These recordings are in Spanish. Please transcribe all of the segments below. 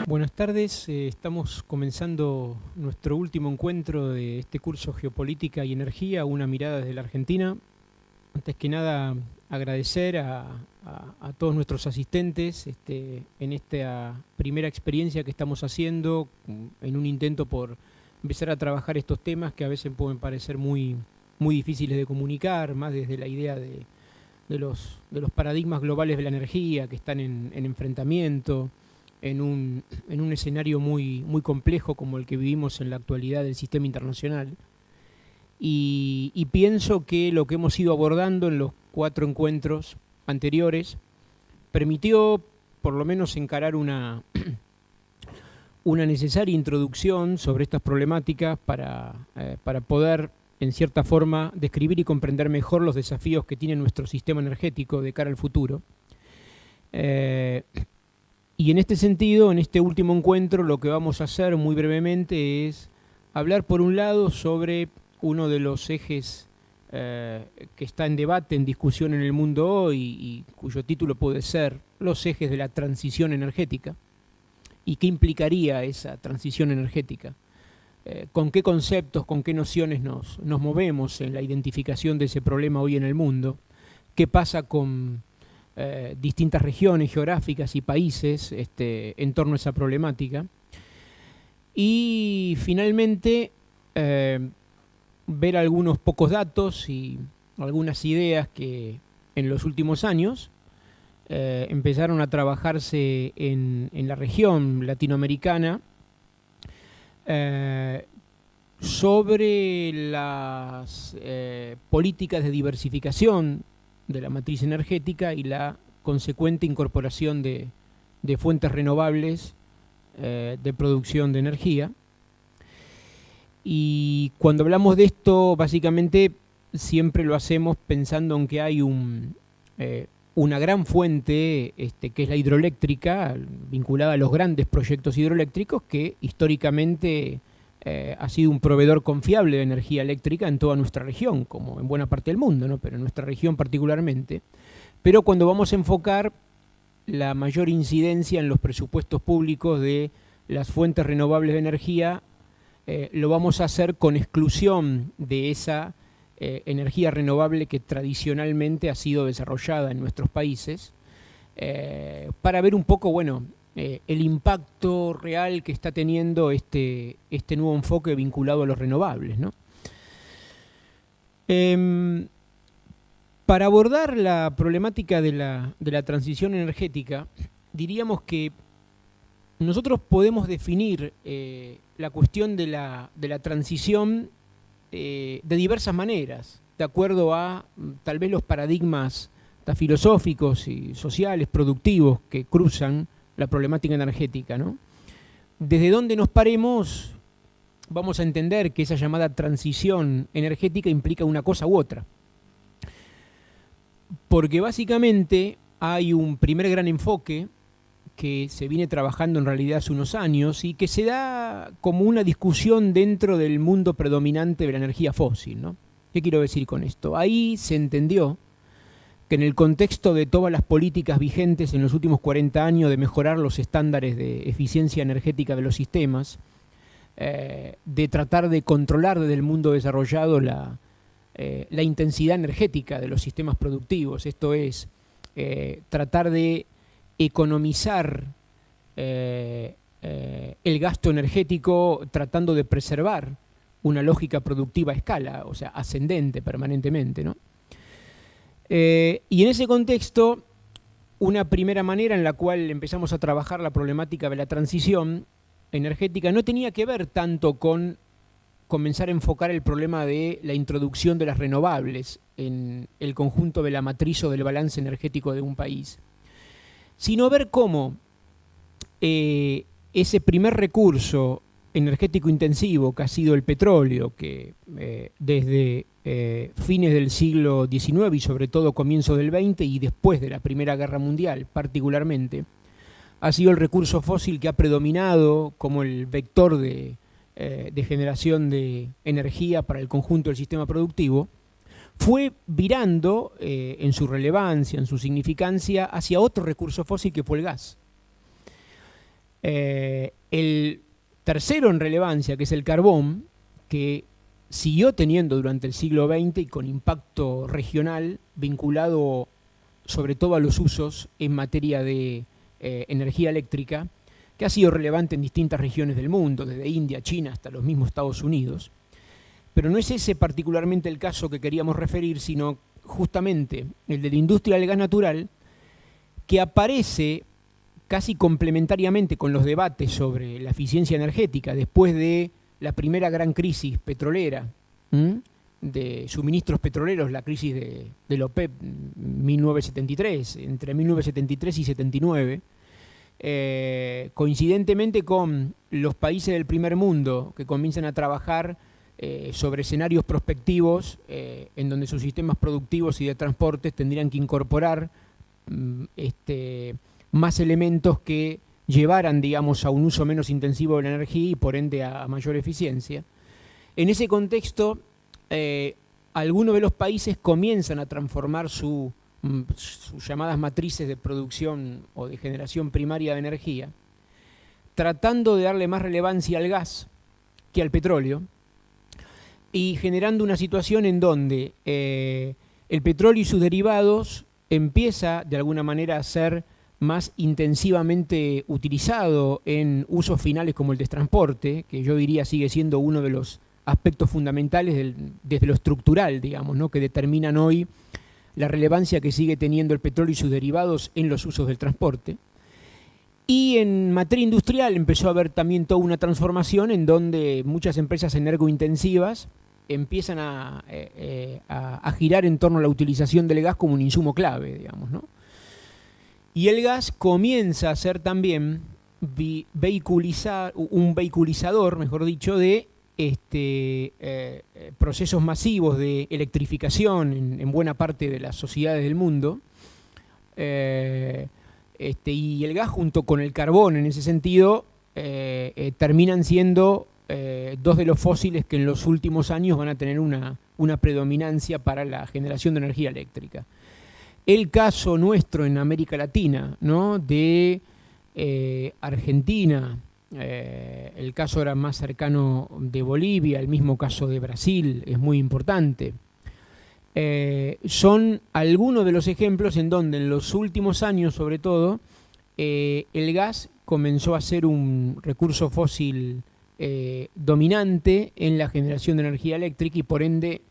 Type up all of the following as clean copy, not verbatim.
Buenas tardes, estamos comenzando nuestro último encuentro de este curso Geopolítica y Energía, una mirada desde la Argentina. Antes que nada, agradecer a todos nuestros asistentes en esta primera experiencia que estamos haciendo en un intento por empezar a trabajar estos temas que a veces pueden parecer muy difíciles de comunicar, más desde la idea de los paradigmas globales de la energía que están en enfrentamiento, en un escenario muy complejo como el que vivimos en la actualidad del sistema internacional. Y pienso que lo que hemos ido abordando en los 4 encuentros anteriores permitió por lo menos encarar una necesaria introducción sobre estas problemáticas para poder, en cierta forma, describir y comprender mejor los desafíos que tiene nuestro sistema energético de cara al futuro. Y en este sentido, en este último encuentro, lo que vamos a hacer muy brevemente es hablar, por un lado, sobre uno de los ejes que está en debate, en discusión en el mundo hoy, y cuyo título puede ser los ejes de la transición energética, y qué implicaría esa transición energética, con qué conceptos, con qué nociones nos movemos en la identificación de ese problema hoy en el mundo, qué pasa con distintas regiones geográficas y países en torno a esa problemática. Y finalmente ver algunos pocos datos y algunas ideas que en los últimos años empezaron a trabajarse en la región latinoamericana sobre las políticas de diversificación de la matriz energética y la consecuente incorporación de fuentes renovables de producción de energía. Y cuando hablamos de esto, básicamente siempre lo hacemos pensando en que hay una gran fuente que es la hidroeléctrica, vinculada a los grandes proyectos hidroeléctricos, que históricamente ha sido un proveedor confiable de energía eléctrica en toda nuestra región, como en buena parte del mundo, ¿no? Pero en nuestra región particularmente. Pero cuando vamos a enfocar la mayor incidencia en los presupuestos públicos de las fuentes renovables de energía, lo vamos a hacer con exclusión de esa energía renovable que tradicionalmente ha sido desarrollada en nuestros países, para ver un poco, bueno, el impacto real que está teniendo este nuevo enfoque vinculado a los renovables, ¿no? Para abordar la problemática de la transición energética, diríamos que nosotros podemos definir la cuestión de la transición de diversas maneras, de acuerdo a tal vez los paradigmas filosóficos y sociales, productivos que cruzan la problemática energética, ¿no? Desde donde nos paremos, vamos a entender que esa llamada transición energética implica una cosa u otra. Porque básicamente hay un primer gran enfoque que se viene trabajando en realidad hace unos años y que se da como una discusión dentro del mundo predominante de la energía fósil, ¿no? ¿Qué quiero decir con esto? Ahí se entendió que en el contexto de todas las políticas vigentes en los últimos 40 años de mejorar los estándares de eficiencia energética de los sistemas, de tratar de controlar desde el mundo desarrollado la intensidad energética de los sistemas productivos, esto es, tratar de economizar el gasto energético tratando de preservar una lógica productiva a escala, o sea, ascendente permanentemente, ¿no? Y en ese contexto, una primera manera en la cual empezamos a trabajar la problemática de la transición energética no tenía que ver tanto con comenzar a enfocar el problema de la introducción de las renovables en el conjunto de la matriz o del balance energético de un país, sino ver cómo ese primer recurso energético intensivo que ha sido el petróleo, que desde fines del siglo XIX y sobre todo comienzo del XX y después de la Primera Guerra Mundial particularmente, ha sido el recurso fósil que ha predominado como el vector de generación de energía para el conjunto del sistema productivo, fue virando en su relevancia, en su significancia, hacia otro recurso fósil que fue el gas. El tercero en relevancia, que es el carbón, que siguió teniendo durante el siglo XX y con impacto regional vinculado sobre todo a los usos en materia de energía eléctrica, que ha sido relevante en distintas regiones del mundo, desde India, China hasta los mismos Estados Unidos. Pero no es ese particularmente el caso que queríamos referir, sino justamente el de la industria del gas natural, que aparece casi complementariamente con los debates sobre la eficiencia energética después de la primera gran crisis petrolera, de suministros petroleros, la crisis de la OPEP 1973, entre 1973 y 79, coincidentemente con los países del primer mundo que comienzan a trabajar sobre escenarios prospectivos en donde sus sistemas productivos y de transportes tendrían que incorporar más elementos que llevaran, digamos, a un uso menos intensivo de la energía y por ende a mayor eficiencia. En ese contexto, algunos de los países comienzan a transformar sus llamadas matrices de producción o de generación primaria de energía, tratando de darle más relevancia al gas que al petróleo, y generando una situación en donde el petróleo y sus derivados empieza de alguna manera a ser más intensivamente utilizado en usos finales como el de transporte, que yo diría sigue siendo uno de los aspectos fundamentales desde lo estructural, digamos, ¿no?, que determinan hoy la relevancia que sigue teniendo el petróleo y sus derivados en los usos del transporte. Y en materia industrial empezó a haber también toda una transformación en donde muchas empresas energointensivas empiezan a girar en torno a la utilización del gas como un insumo clave, digamos, ¿no? Y el gas comienza a ser también un vehiculizador, mejor dicho, de procesos masivos de electrificación en buena parte de las sociedades del mundo. Y el gas junto con el carbón en ese sentido terminan siendo dos de los fósiles que en los últimos años van a tener una predominancia para la generación de energía eléctrica. El caso nuestro en América Latina, ¿no?, de Argentina, el caso ahora más cercano de Bolivia, el mismo caso de Brasil, es muy importante. Son algunos de los ejemplos en donde en los últimos años, sobre todo, el gas comenzó a ser un recurso fósil dominante en la generación de energía eléctrica y por ende,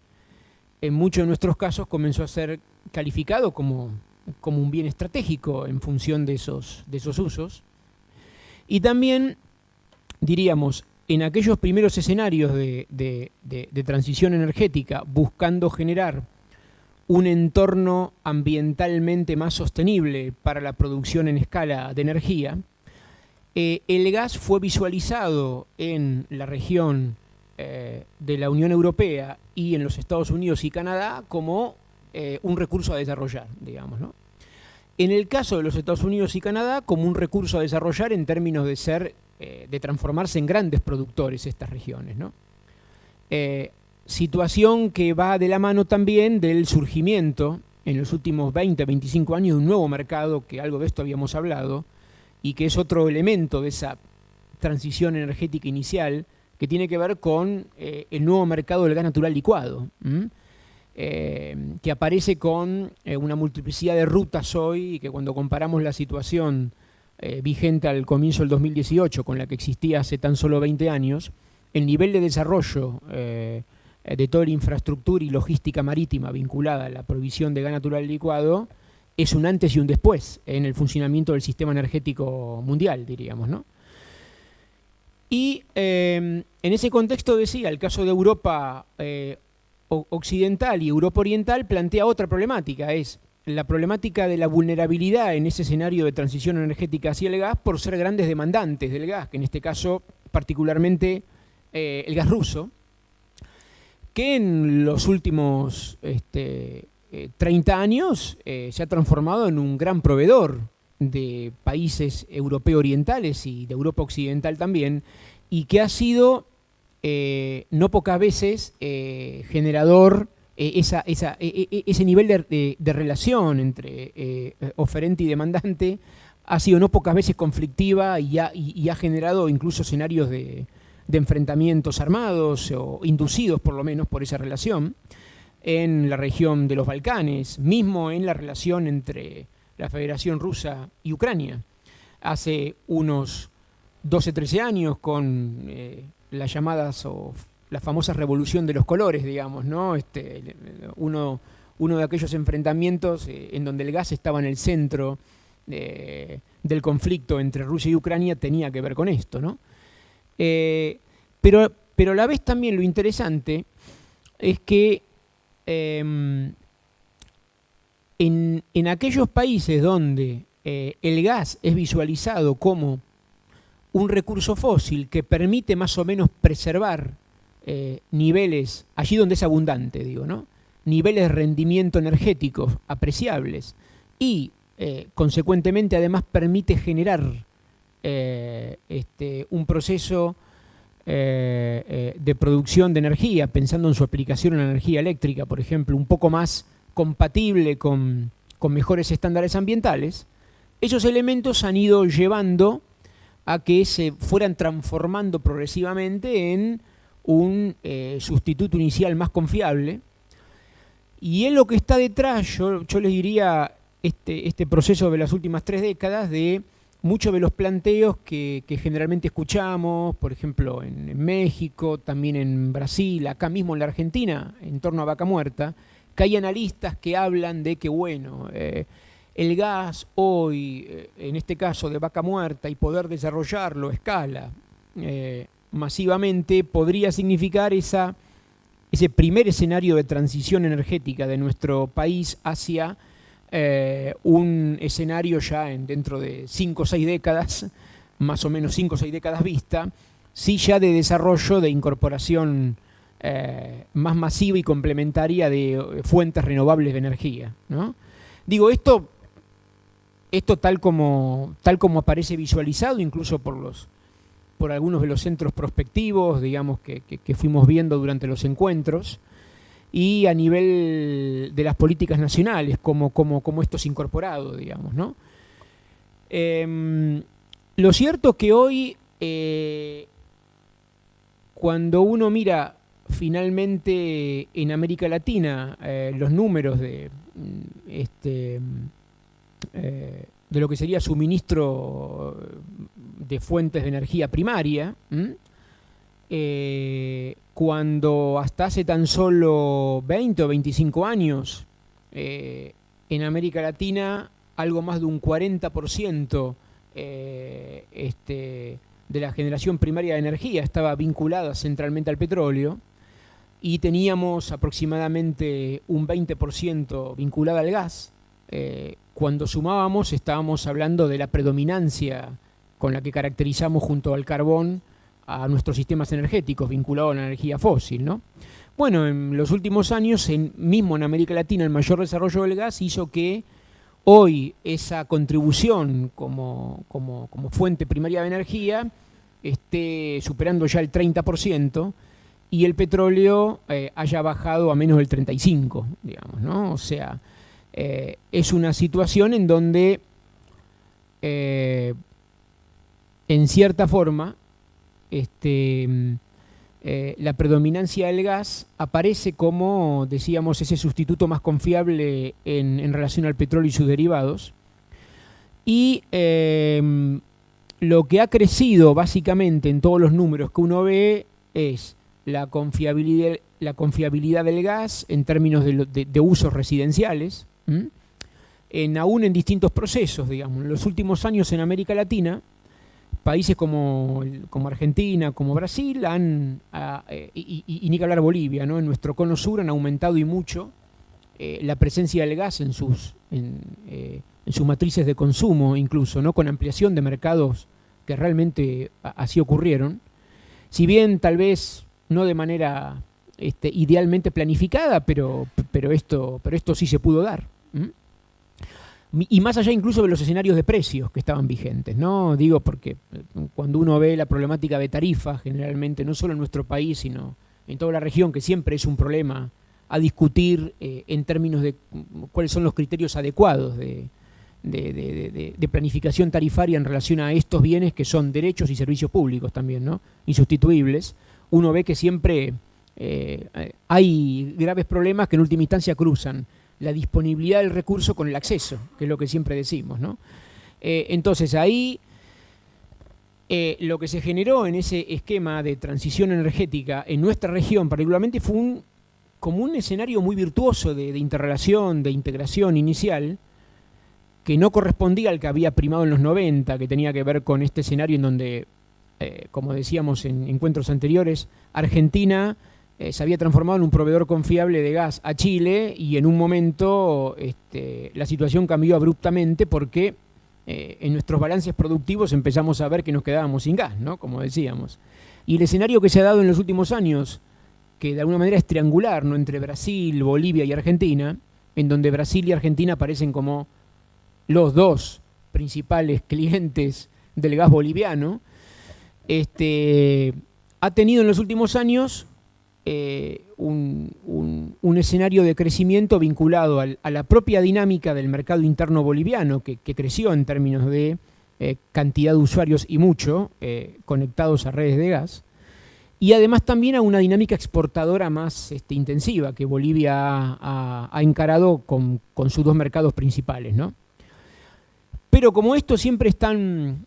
en muchos de nuestros casos, comenzó a ser calificado como un bien estratégico en función de esos usos. Y también, diríamos, en aquellos primeros escenarios de transición energética, buscando generar un entorno ambientalmente más sostenible para la producción en escala de energía, el gas fue visualizado en la región de la Unión Europea y en los Estados Unidos y Canadá como un recurso a desarrollar, digamos, ¿no? En el caso de los Estados Unidos y Canadá, como un recurso a desarrollar en términos de transformarse en grandes productores estas regiones, ¿no? Situación que va de la mano también del surgimiento en los últimos 20, 25 años de un nuevo mercado, que algo de esto habíamos hablado, y que es otro elemento de esa transición energética inicial, que tiene que ver con el nuevo mercado del gas natural licuado, que aparece con una multiplicidad de rutas hoy, y que cuando comparamos la situación vigente al comienzo del 2018 con la que existía hace tan solo 20 años, el nivel de desarrollo de toda la infraestructura y logística marítima vinculada a la provisión de gas natural licuado es un antes y un después en el funcionamiento del sistema energético mundial, diríamos, ¿no? Y en ese contexto, decía, el caso de Europa occidental y Europa oriental plantea otra problemática, es la problemática de la vulnerabilidad en ese escenario de transición energética hacia el gas por ser grandes demandantes del gas, que en este caso particularmente el gas ruso, que en los últimos 30 años se ha transformado en un gran proveedor de países europeos orientales y de Europa occidental también, y que ha sido no pocas veces generador, ese nivel de relación entre oferente y demandante ha sido no pocas veces conflictiva y ha generado incluso escenarios de enfrentamientos armados o inducidos por lo menos por esa relación en la región de los Balcanes, mismo en la relación entre la Federación Rusa y Ucrania. Hace unos 12, 13 años con las llamadas o la famosa revolución de los colores, digamos, ¿no? Uno de aquellos enfrentamientos en donde el gas estaba en el centro del conflicto entre Rusia y Ucrania tenía que ver con esto, ¿no? Pero a la vez también lo interesante es que en aquellos países donde el gas es visualizado como un recurso fósil que permite más o menos preservar niveles, allí donde es abundante, digo, ¿no? Niveles de rendimiento energético apreciables y consecuentemente además permite generar un proceso de producción de energía, pensando en su aplicación en la energía eléctrica, por ejemplo, un poco más compatible con mejores estándares ambientales, esos elementos han ido llevando a que se fueran transformando progresivamente en un sustituto inicial más confiable. Y en lo que está detrás, yo les diría, este proceso de las últimas 3 décadas de muchos de los planteos que generalmente escuchamos, por ejemplo, en México, también en Brasil, acá mismo en la Argentina, en torno a Vaca Muerta, que hay analistas que hablan de que, bueno, el gas hoy, en este caso de Vaca Muerta, y poder desarrollarlo a escala masivamente, podría significar ese primer escenario de transición energética de nuestro país hacia un escenario ya dentro de 5 o 6 décadas, más o menos 5 o 6 décadas vista, sí ya de desarrollo, de incorporación más masiva y complementaria de fuentes renovables de energía, ¿no? Digo, esto tal como aparece visualizado incluso por algunos de los centros prospectivos, digamos, que fuimos viendo durante los encuentros, y a nivel de las políticas nacionales, como esto es incorporado, digamos, ¿no? Lo cierto es que hoy, cuando uno mira finalmente en América Latina los números de lo que sería suministro de fuentes de energía primaria, cuando hasta hace tan solo 20 o 25 años en América Latina algo más de un 40% de la generación primaria de energía estaba vinculada centralmente al petróleo, y teníamos aproximadamente un 20% vinculado al gas. Cuando sumábamos estábamos hablando de la predominancia con la que caracterizamos junto al carbón a nuestros sistemas energéticos vinculados a la energía fósil, ¿no? Bueno, en los últimos años, mismo en América Latina, el mayor desarrollo del gas hizo que hoy esa contribución como fuente primaria de energía esté superando ya el 30%, y el petróleo haya bajado a menos del 35%, digamos, ¿no? O sea, es una situación en donde, en cierta forma, la predominancia del gas aparece como, decíamos, ese sustituto más confiable en relación al petróleo y sus derivados. Y lo que ha crecido básicamente en todos los números que uno ve es la confiabilidad del gas en términos de usos residenciales, aún en distintos procesos, digamos. En los últimos años en América Latina, países como Argentina, como Brasil, y ni que hablar Bolivia, ¿no? En nuestro cono sur han aumentado y mucho la presencia del gas en sus matrices de consumo, incluso, ¿no? Con ampliación de mercados que realmente así ocurrieron. Si bien tal vez no de manera idealmente planificada, pero esto sí se pudo dar. Y más allá incluso de los escenarios de precios que estaban vigentes, ¿no? Digo, porque cuando uno ve la problemática de tarifas, generalmente, no solo en nuestro país, sino en toda la región, que siempre es un problema a discutir en términos de cuáles son los criterios adecuados de de planificación tarifaria en relación a estos bienes que son derechos y servicios públicos también, ¿no? Insustituibles, uno ve que siempre hay graves problemas que en última instancia cruzan la disponibilidad del recurso con el acceso, que es lo que siempre decimos, ¿no? Entonces ahí lo que se generó en ese esquema de transición energética en nuestra región particularmente fue como un escenario muy virtuoso de interrelación, de integración inicial, que no correspondía al que había primado en los 90, que tenía que ver con este escenario en donde, como decíamos en encuentros anteriores, Argentina se había transformado en un proveedor confiable de gas a Chile y en un momento la situación cambió abruptamente porque en nuestros balances productivos empezamos a ver que nos quedábamos sin gas, ¿no? Como decíamos. Y el escenario que se ha dado en los últimos años, que de alguna manera es triangular, ¿no? Entre Brasil, Bolivia y Argentina, en donde Brasil y Argentina aparecen como los dos principales clientes del gas boliviano, ha tenido en los últimos años un escenario de crecimiento vinculado a la propia dinámica del mercado interno boliviano, que creció en términos de cantidad de usuarios y mucho conectados a redes de gas, y además también a una dinámica exportadora más intensiva que Bolivia ha encarado con sus dos mercados principales, ¿no? Pero como esto siempre es tan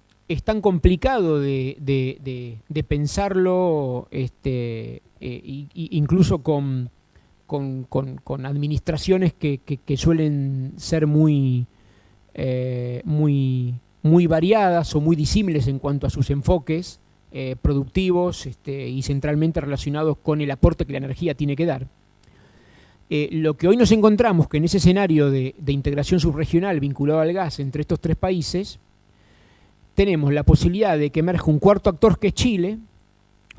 complicado de pensarlo, incluso con administraciones que suelen ser muy variadas o muy disímiles en cuanto a sus enfoques productivos y centralmente relacionados con el aporte que la energía tiene que dar. Lo que hoy nos encontramos que en ese escenario de integración subregional vinculado al gas entre estos tres países, tenemos la posibilidad de que emerja un cuarto actor que es Chile,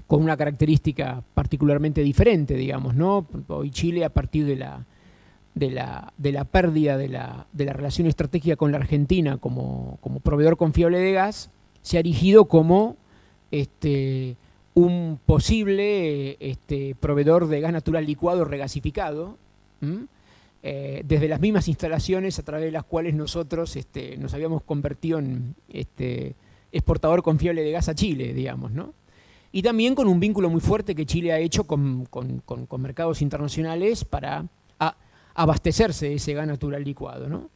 con una característica particularmente diferente, digamos, ¿no? Hoy Chile, a partir de la pérdida de la relación estratégica con la Argentina como proveedor confiable de gas, se ha erigido como un posible proveedor de gas natural licuado regasificado, desde las mismas instalaciones a través de las cuales nosotros nos habíamos convertido en exportador confiable de gas a Chile, digamos, ¿no? Y también con un vínculo muy fuerte que Chile ha hecho con mercados internacionales para abastecerse de ese gas natural licuado, ¿no?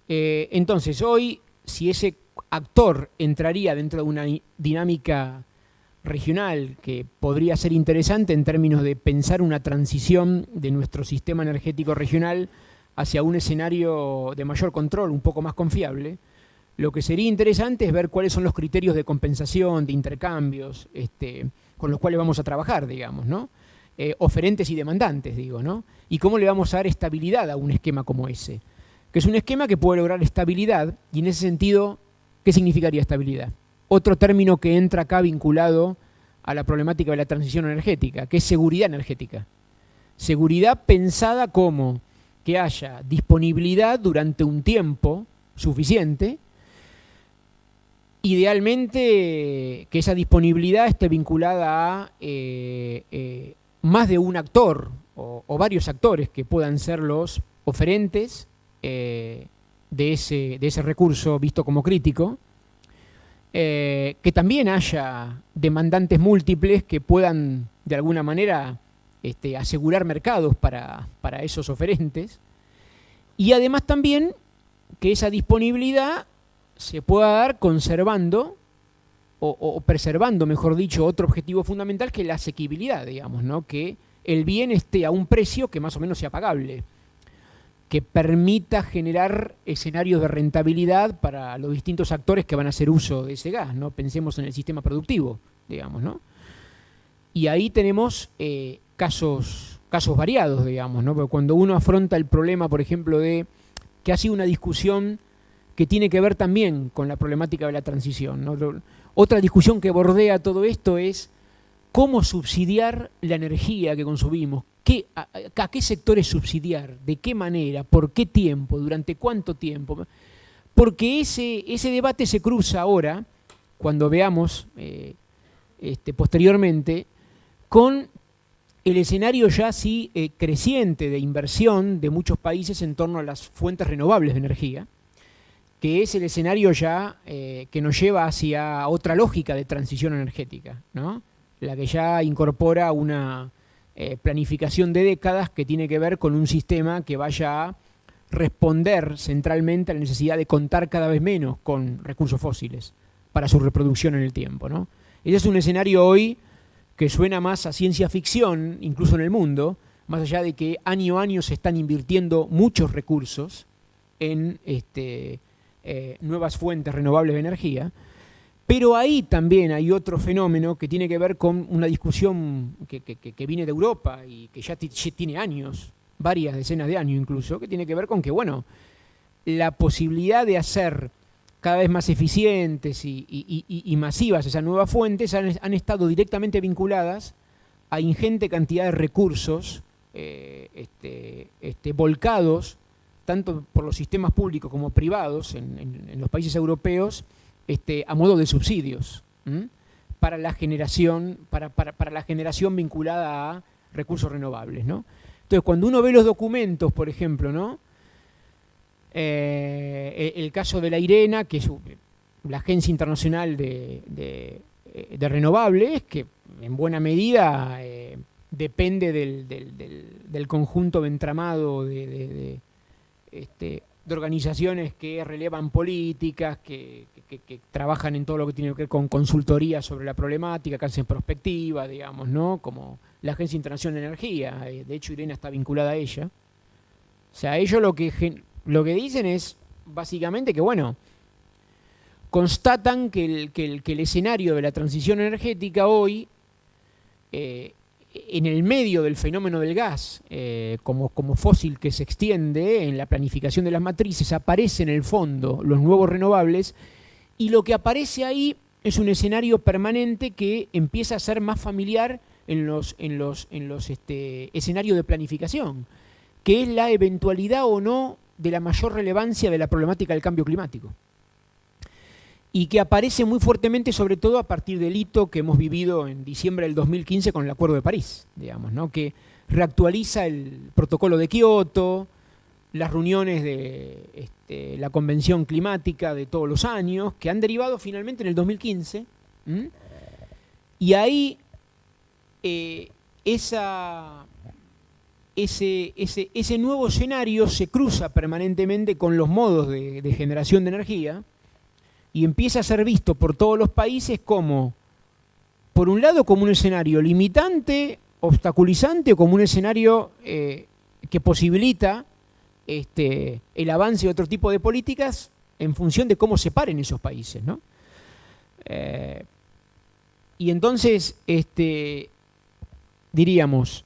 Entonces, hoy, si ese actor entraría dentro de una dinámica regional que podría ser interesante en términos de pensar una transición de nuestro sistema energético regional hacia un escenario de mayor control, un poco más confiable, lo que sería interesante es ver cuáles son los criterios de compensación, de intercambios, con los cuales vamos a trabajar, digamos, ¿no? Oferentes y demandantes, digo, ¿no? Y cómo le vamos a dar estabilidad a un esquema como ese, que es un esquema que puede lograr estabilidad, y en ese sentido, ¿qué significaría estabilidad? Otro término que entra acá vinculado a la problemática de la transición energética, que es seguridad energética. Seguridad pensada como que haya disponibilidad durante un tiempo suficiente, idealmente que esa disponibilidad esté vinculada a más de un actor o varios actores que puedan ser los oferentes de ese recurso visto como crítico, que también haya demandantes múltiples que puedan de alguna manera asegurar mercados para esos oferentes, y además también que esa disponibilidad se pueda dar conservando o preservando, mejor dicho, otro objetivo fundamental, que es la asequibilidad, digamos, ¿no? Que el bien esté a un precio que más o menos sea pagable, que permita generar escenarios de rentabilidad para los distintos actores que van a hacer uso de ese gas, ¿no? Pensemos en el sistema productivo, digamos, ¿no? Y ahí tenemos casos variados, digamos, ¿no? Porque cuando uno afronta el problema, por ejemplo, de que ha sido una discusión que tiene que ver también con la problemática de la transición, ¿no? Otra discusión que bordea todo esto es cómo subsidiar la energía que consumimos, a qué sectores subsidiar, de qué manera, por qué tiempo, durante cuánto tiempo. Porque ese debate se cruza ahora, cuando veamos posteriormente, con el escenario ya sí creciente de inversión de muchos países en torno a las fuentes renovables de energía, que es el escenario ya que nos lleva hacia otra lógica de transición energética, ¿no? La que ya incorpora una planificación de décadas que tiene que ver con un sistema que vaya a responder centralmente a la necesidad de contar cada vez menos con recursos fósiles para su reproducción en el tiempo, ¿no? Ese es un escenario hoy que suena más a ciencia ficción, incluso en el mundo, más allá de que año a año se están invirtiendo muchos recursos en nuevas fuentes renovables de energía. Pero ahí también hay otro fenómeno que tiene que ver con una discusión que viene de Europa y que ya tiene años, varias decenas de años incluso, que tiene que ver con que, bueno, la posibilidad de hacer cada vez más eficientes y masivas esas nuevas fuentes han estado directamente vinculadas a ingente cantidad de recursos volcados, tanto por los sistemas públicos como privados en los países europeos, a modo de subsidios para la generación, para la generación vinculada a recursos renovables, ¿no? Entonces, cuando uno ve los documentos, por ejemplo, ¿no? El caso de la IRENA, que es la Agencia Internacional de Renovables, que en buena medida depende del conjunto de entramado de organizaciones que relevan políticas, que trabajan en todo lo que tiene que ver con consultoría sobre la problemática, que hacen perspectiva, digamos, ¿no? Como la Agencia Internacional de Energía, de hecho IRENA está vinculada a ella. O sea, ellos lo que dicen es básicamente que, bueno, constatan que el escenario de la transición energética hoy, en el medio del fenómeno del gas, como fósil que se extiende en la planificación de las matrices, aparece en el fondo los nuevos renovables, y lo que aparece ahí es un escenario permanente que empieza a ser más familiar en los escenarios de planificación, que es la eventualidad o no de la mayor relevancia de la problemática del cambio climático. Y que aparece muy fuertemente, sobre todo a partir del hito que hemos vivido en diciembre del 2015 con el Acuerdo de París, digamos, ¿no? Que reactualiza el protocolo de Kioto, las reuniones de la Convención Climática de todos los años, que han derivado finalmente en el 2015. Y ahí ese nuevo escenario se cruza permanentemente con los modos de generación de energía, y empieza a ser visto por todos los países como, por un lado, como un escenario limitante, obstaculizante, o como un escenario que posibilita el avance de otro tipo de políticas en función de cómo se paren esos países, ¿no? Y entonces, diríamos,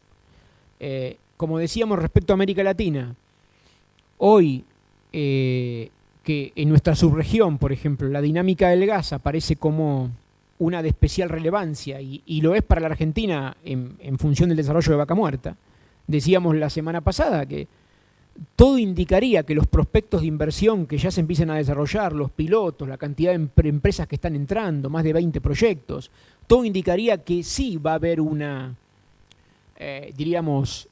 como decíamos respecto a América Latina, hoy que en nuestra subregión, por ejemplo, la dinámica del gas aparece como una de especial relevancia y lo es para la Argentina en función del desarrollo de Vaca Muerta. Decíamos la semana pasada que todo indicaría que los prospectos de inversión que ya se empiezan a desarrollar, los pilotos, la cantidad de empresas que están entrando, más de 20 proyectos, todo indicaría que sí va a haber una, diríamos,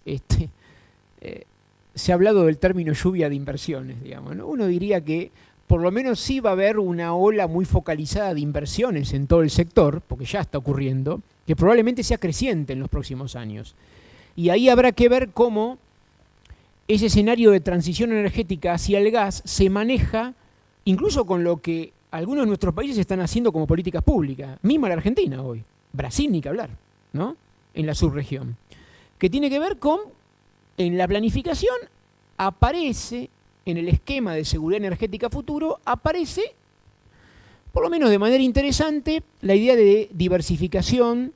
se ha hablado del término lluvia de inversiones, digamos, ¿no? Uno diría que por lo menos sí va a haber una ola muy focalizada de inversiones en todo el sector, porque ya está ocurriendo, que probablemente sea creciente en los próximos años. Y ahí habrá que ver cómo ese escenario de transición energética hacia el gas se maneja incluso con lo que algunos de nuestros países están haciendo como políticas públicas, misma la Argentina hoy, Brasil ni que hablar, ¿no? En la subregión, que tiene que ver con, en la planificación aparece, en el esquema de seguridad energética futuro, aparece, por lo menos de manera interesante, la idea de diversificación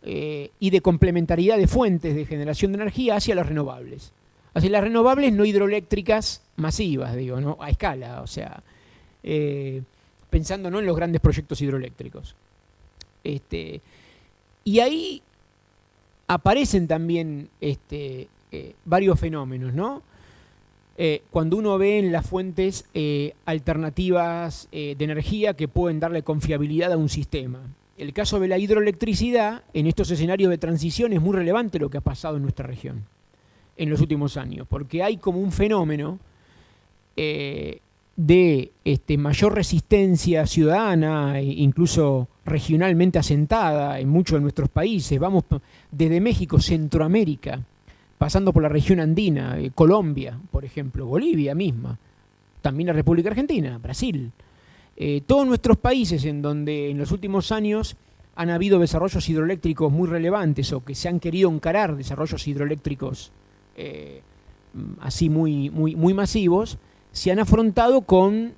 y de complementariedad de fuentes de generación de energía hacia las renovables. Hacia las renovables no hidroeléctricas masivas, digo, ¿no? A escala, o sea, pensando no en los grandes proyectos hidroeléctricos. Y ahí aparecen también varios fenómenos, ¿no? Cuando uno ve en las fuentes alternativas de energía que pueden darle confiabilidad a un sistema. El caso de la hidroelectricidad, en estos escenarios de transición, es muy relevante lo que ha pasado en nuestra región en los últimos años, porque hay como un fenómeno de mayor resistencia ciudadana, incluso regionalmente asentada en muchos de nuestros países. Vamos desde México, Centroamérica, pasando por la región andina, Colombia, por ejemplo, Bolivia misma, también la República Argentina, Brasil. Todos nuestros países en donde en los últimos años han habido desarrollos hidroeléctricos muy relevantes o que se han querido encarar desarrollos hidroeléctricos así muy masivos, se han afrontado con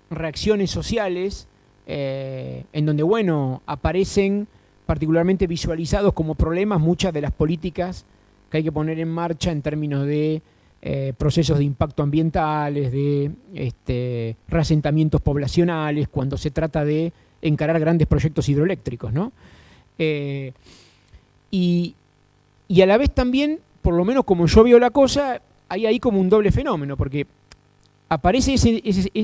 reacciones sociales en donde, bueno, aparecen particularmente visualizados como problemas muchas de las políticas que hay que poner en marcha en términos de procesos de impacto ambientales, de reasentamientos poblacionales, cuando se trata de encarar grandes proyectos hidroeléctricos, ¿no? Y a la vez también, por lo menos como yo veo la cosa, hay ahí como un doble fenómeno, porque aparece ese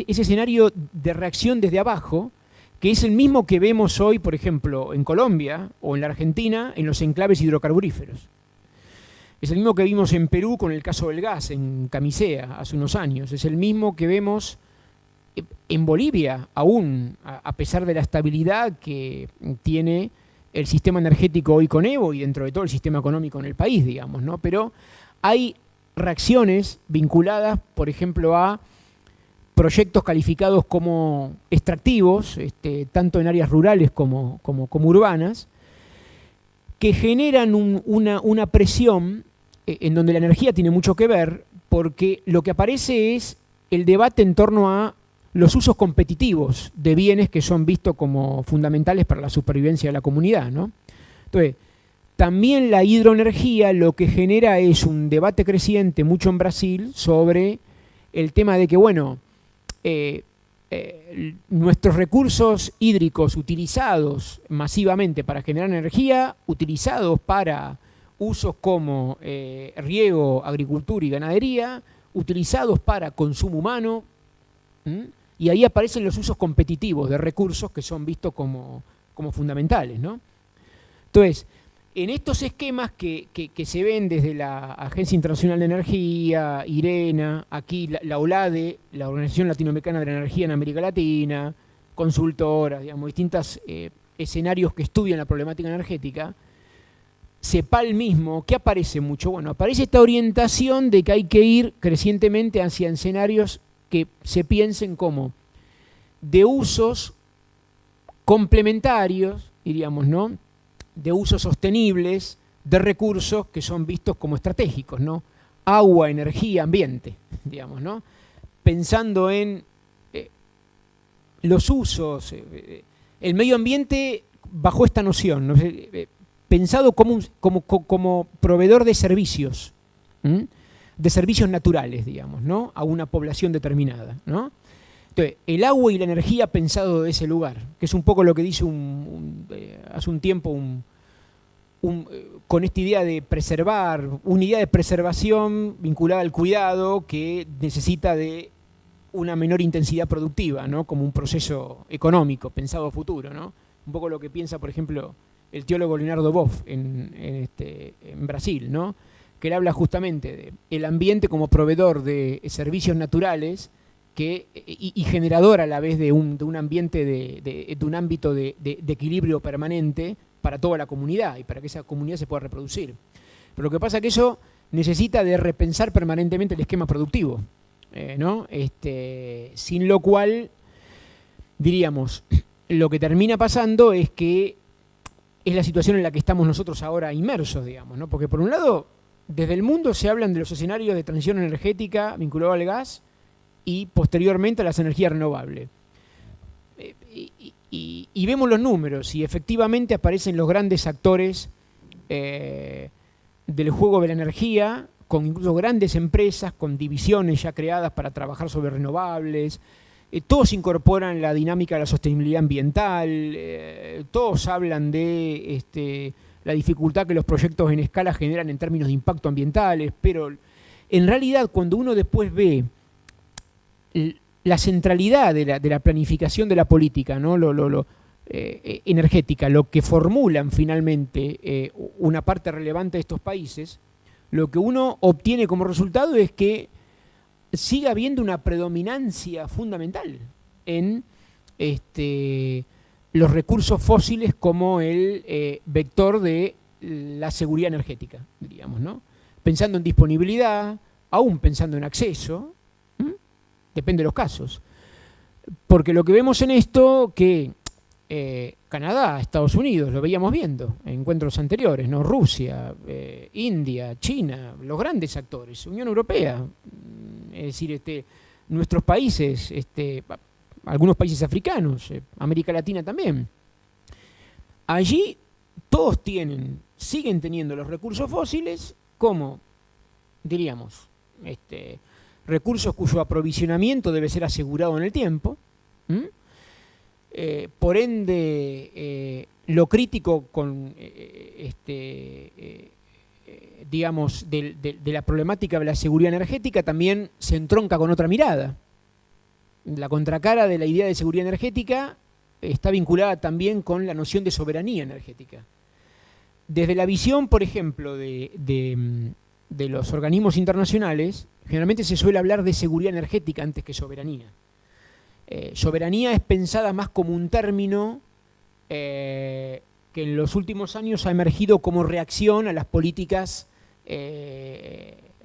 escenario de reacción desde abajo, que es el mismo que vemos hoy, por ejemplo, en Colombia o en la Argentina, en los enclaves hidrocarburíferos. Es el mismo que vimos en Perú con el caso del gas, en Camisea, hace unos años. Es el mismo que vemos en Bolivia, aún, a pesar de la estabilidad que tiene el sistema energético hoy con Evo y dentro de todo el sistema económico en el país, digamos, ¿no? Pero hay reacciones vinculadas, por ejemplo, a proyectos calificados como extractivos, tanto en áreas rurales como urbanas, que generan una presión en donde la energía tiene mucho que ver, porque lo que aparece es el debate en torno a los usos competitivos de bienes que son vistos como fundamentales para la supervivencia de la comunidad, ¿no? Entonces, también la hidroenergía lo que genera es un debate creciente, mucho en Brasil, sobre el tema de que, bueno, nuestros recursos hídricos utilizados masivamente para generar energía, utilizados para usos como riego, agricultura y ganadería, utilizados para consumo humano, y ahí aparecen los usos competitivos de recursos que son vistos como fundamentales, ¿no? Entonces, en estos esquemas que se ven desde la Agencia Internacional de Energía, IRENA, aquí la OLADE, la Organización Latinoamericana de la Energía en América Latina, consultoras, digamos, distintos escenarios que estudian la problemática energética, CEPAL mismo, ¿qué aparece mucho? Bueno, aparece esta orientación de que hay que ir crecientemente hacia escenarios que se piensen como de usos complementarios, diríamos, ¿no?, de usos sostenibles de recursos que son vistos como estratégicos, ¿no? Agua, energía, ambiente, digamos, ¿no? Pensando en los usos, el medio ambiente bajo esta noción, ¿no? Pensado como proveedor de servicios naturales, digamos, ¿no?, a una población determinada, ¿no? Entonces, el agua y la energía pensado de ese lugar, que es un poco lo que dice hace un tiempo con esta idea de preservar, una idea de preservación vinculada al cuidado que necesita de una menor intensidad productiva, ¿no?, como un proceso económico pensado a futuro, ¿no? Un poco lo que piensa, por ejemplo, el teólogo Leonardo Boff en Brasil, ¿no?, que él habla justamente del ambiente como proveedor de servicios naturales y generador a la vez de un ambiente, de un ámbito de equilibrio permanente para toda la comunidad y para que esa comunidad se pueda reproducir. Pero lo que pasa es que eso necesita de repensar permanentemente el esquema productivo, ¿no? Sin lo cual, diríamos, lo que termina pasando es que es la situación en la que estamos nosotros ahora inmersos, digamos, ¿no? Porque por un lado, desde el mundo se hablan de los escenarios de transición energética vinculado al gas y posteriormente a las energías renovables. Y vemos los números y efectivamente aparecen los grandes actores del juego de la energía, con incluso grandes empresas, con divisiones ya creadas para trabajar sobre renovables. Todos incorporan la dinámica de la sostenibilidad ambiental, todos hablan de la dificultad que los proyectos en escala generan en términos de impacto ambientales, pero en realidad cuando uno después ve la centralidad de la planificación de la política, ¿no?, energética, lo que formulan finalmente una parte relevante de estos países, lo que uno obtiene como resultado es que sigue habiendo una predominancia fundamental en los recursos fósiles como el vector de la seguridad energética, diríamos, ¿no? Pensando en disponibilidad, aún pensando en acceso, depende de los casos. Porque lo que vemos en esto, que Canadá, Estados Unidos, lo veíamos viendo en encuentros anteriores, ¿no? Rusia, India, China, los grandes actores, Unión Europea, es decir, nuestros países, algunos países africanos, América Latina también. Allí todos siguen teniendo los recursos fósiles como, diríamos, recursos cuyo aprovisionamiento debe ser asegurado en el tiempo. Por ende, lo crítico digamos, de la problemática de la seguridad energética también se entronca con otra mirada. La contracara de la idea de seguridad energética está vinculada también con la noción de soberanía energética. Desde la visión, por ejemplo, de los organismos internacionales, generalmente se suele hablar de seguridad energética antes que soberanía. Soberanía es pensada más como un término que en los últimos años ha emergido como reacción a las políticas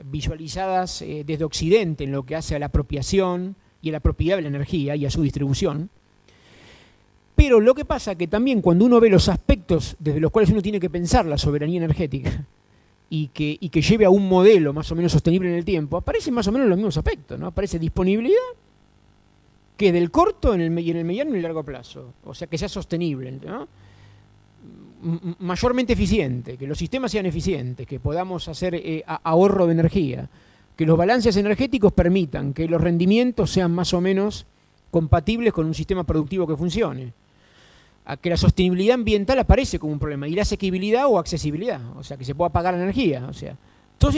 visualizadas desde Occidente en lo que hace a la apropiación y a la propiedad de la energía y a su distribución. Pero lo que pasa es que también cuando uno ve los aspectos desde los cuales uno tiene que pensar la soberanía energética y que lleve a un modelo más o menos sostenible en el tiempo, aparecen más o menos los mismos aspectos, ¿no? Aparece disponibilidad, que es del corto en el mediano y el largo plazo, o sea, que sea sostenible, ¿no? Mayormente eficiente, que los sistemas sean eficientes, que podamos hacer ahorro de energía, que los balances energéticos permitan que los rendimientos sean más o menos compatibles con un sistema productivo que funcione, a que la sostenibilidad ambiental aparece como un problema, y la asequibilidad o accesibilidad, o sea, que se pueda pagar la energía, o sea, todos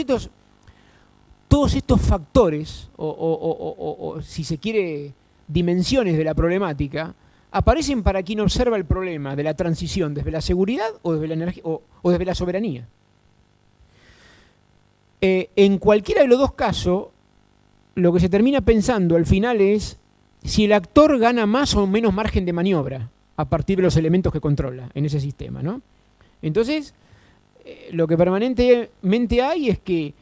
estos factores, o si se quiere, dimensiones de la problemática, aparecen para quien observa el problema de la transición desde la seguridad o desde la energía, o desde la soberanía. En cualquiera de los dos casos, lo que se termina pensando al final es si el actor gana más o menos margen de maniobra a partir de los elementos que controla en ese sistema, ¿no? Entonces, lo que permanentemente hay es que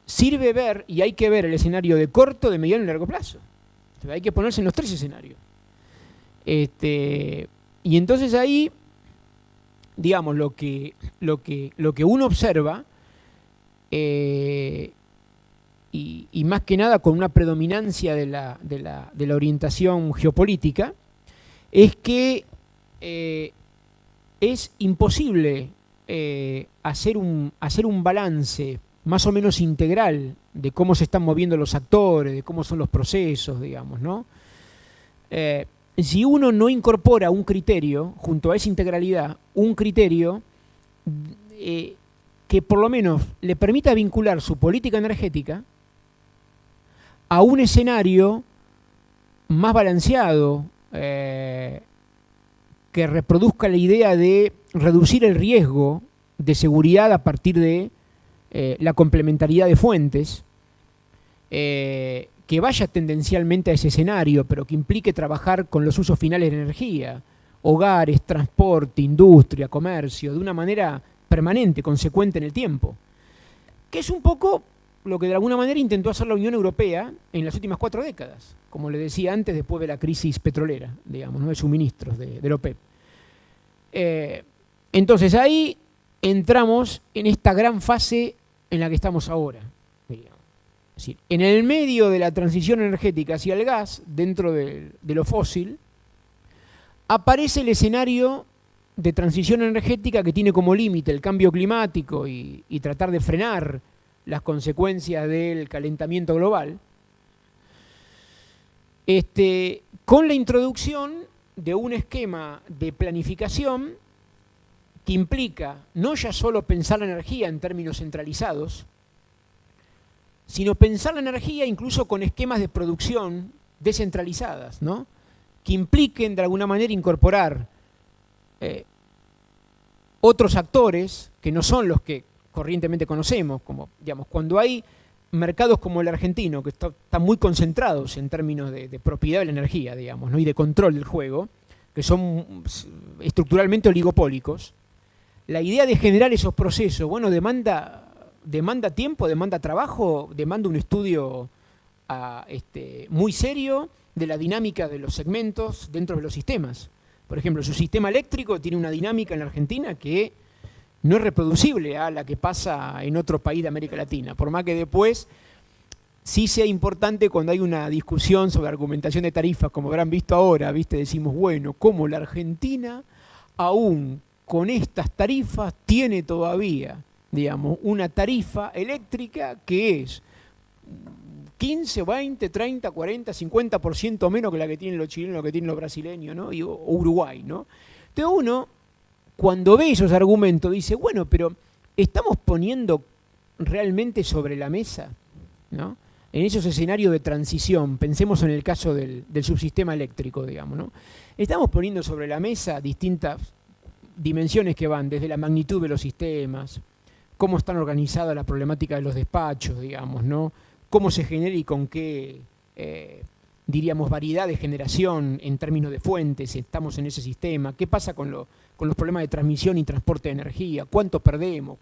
sirve ver, y hay que ver el escenario de corto, de mediano y largo plazo. Entonces, hay que ponerse en los tres escenarios. Y entonces ahí, digamos, lo que uno observa, y más que nada con una predominancia de la orientación geopolítica, es que es imposible hacer un balance más o menos integral de cómo se están moviendo los actores, de cómo son los procesos, digamos, ¿no? Si uno no incorpora un criterio, junto a esa integralidad, un criterio que por lo menos le permita vincular su política energética a un escenario más balanceado, que reproduzca la idea de reducir el riesgo de seguridad a partir de la complementariedad de fuentes, que vaya tendencialmente a ese escenario, pero que implique trabajar con los usos finales de energía, hogares, transporte, industria, comercio, de una manera permanente, consecuente en el tiempo, que es un poco lo que de alguna manera intentó hacer la Unión Europea en las últimas 4 décadas, como le decía antes, después de la crisis petrolera, digamos, ¿no? De suministros de la OPEP. Entonces ahí entramos en esta gran fase en la que estamos ahora. Es decir, en el medio de la transición energética hacia el gas, dentro de lo fósil, aparece el escenario de transición energética que tiene como límite el cambio climático y tratar de frenar las consecuencias del calentamiento global, con la introducción de un esquema de planificación que implica no ya solo pensar la energía en términos centralizados, sino pensar la energía incluso con esquemas de producción descentralizadas, ¿no? Que impliquen de alguna manera incorporar otros actores que no son los que corrientemente conocemos, como, digamos, cuando hay mercados como el argentino, que están muy concentrados en términos de propiedad de la energía, digamos, ¿no? Y de control del juego, que son estructuralmente oligopólicos, la idea de generar esos procesos, bueno, demanda tiempo, demanda trabajo, demanda un estudio muy serio de la dinámica de los segmentos dentro de los sistemas. Por ejemplo, su sistema eléctrico tiene una dinámica en la Argentina que no es reproducible a la que pasa en otro país de América Latina, por más que después sí sea importante cuando hay una discusión sobre argumentación de tarifas, como habrán visto ahora, ¿viste? Decimos, bueno, ¿cómo la Argentina, aún con estas tarifas, tiene todavía, digamos, una tarifa eléctrica que es 15, 20, 30, 40, 50% menos que la que tienen los chilenos, lo que tienen los brasileños, ¿no? O Uruguay, ¿no? Entonces uno, cuando ve esos argumentos, dice, bueno, pero estamos poniendo realmente sobre la mesa, ¿no? En esos escenarios de transición, pensemos en el caso del subsistema eléctrico, digamos, ¿no? Estamos poniendo sobre la mesa distintas dimensiones que van desde la magnitud de los sistemas, cómo están organizadas la problemática de los despachos, digamos, ¿no? Cómo se genera y con qué, diríamos, variedad de generación en términos de fuentes, estamos en ese sistema, qué pasa con los problemas de transmisión y transporte de energía, cuánto perdemos,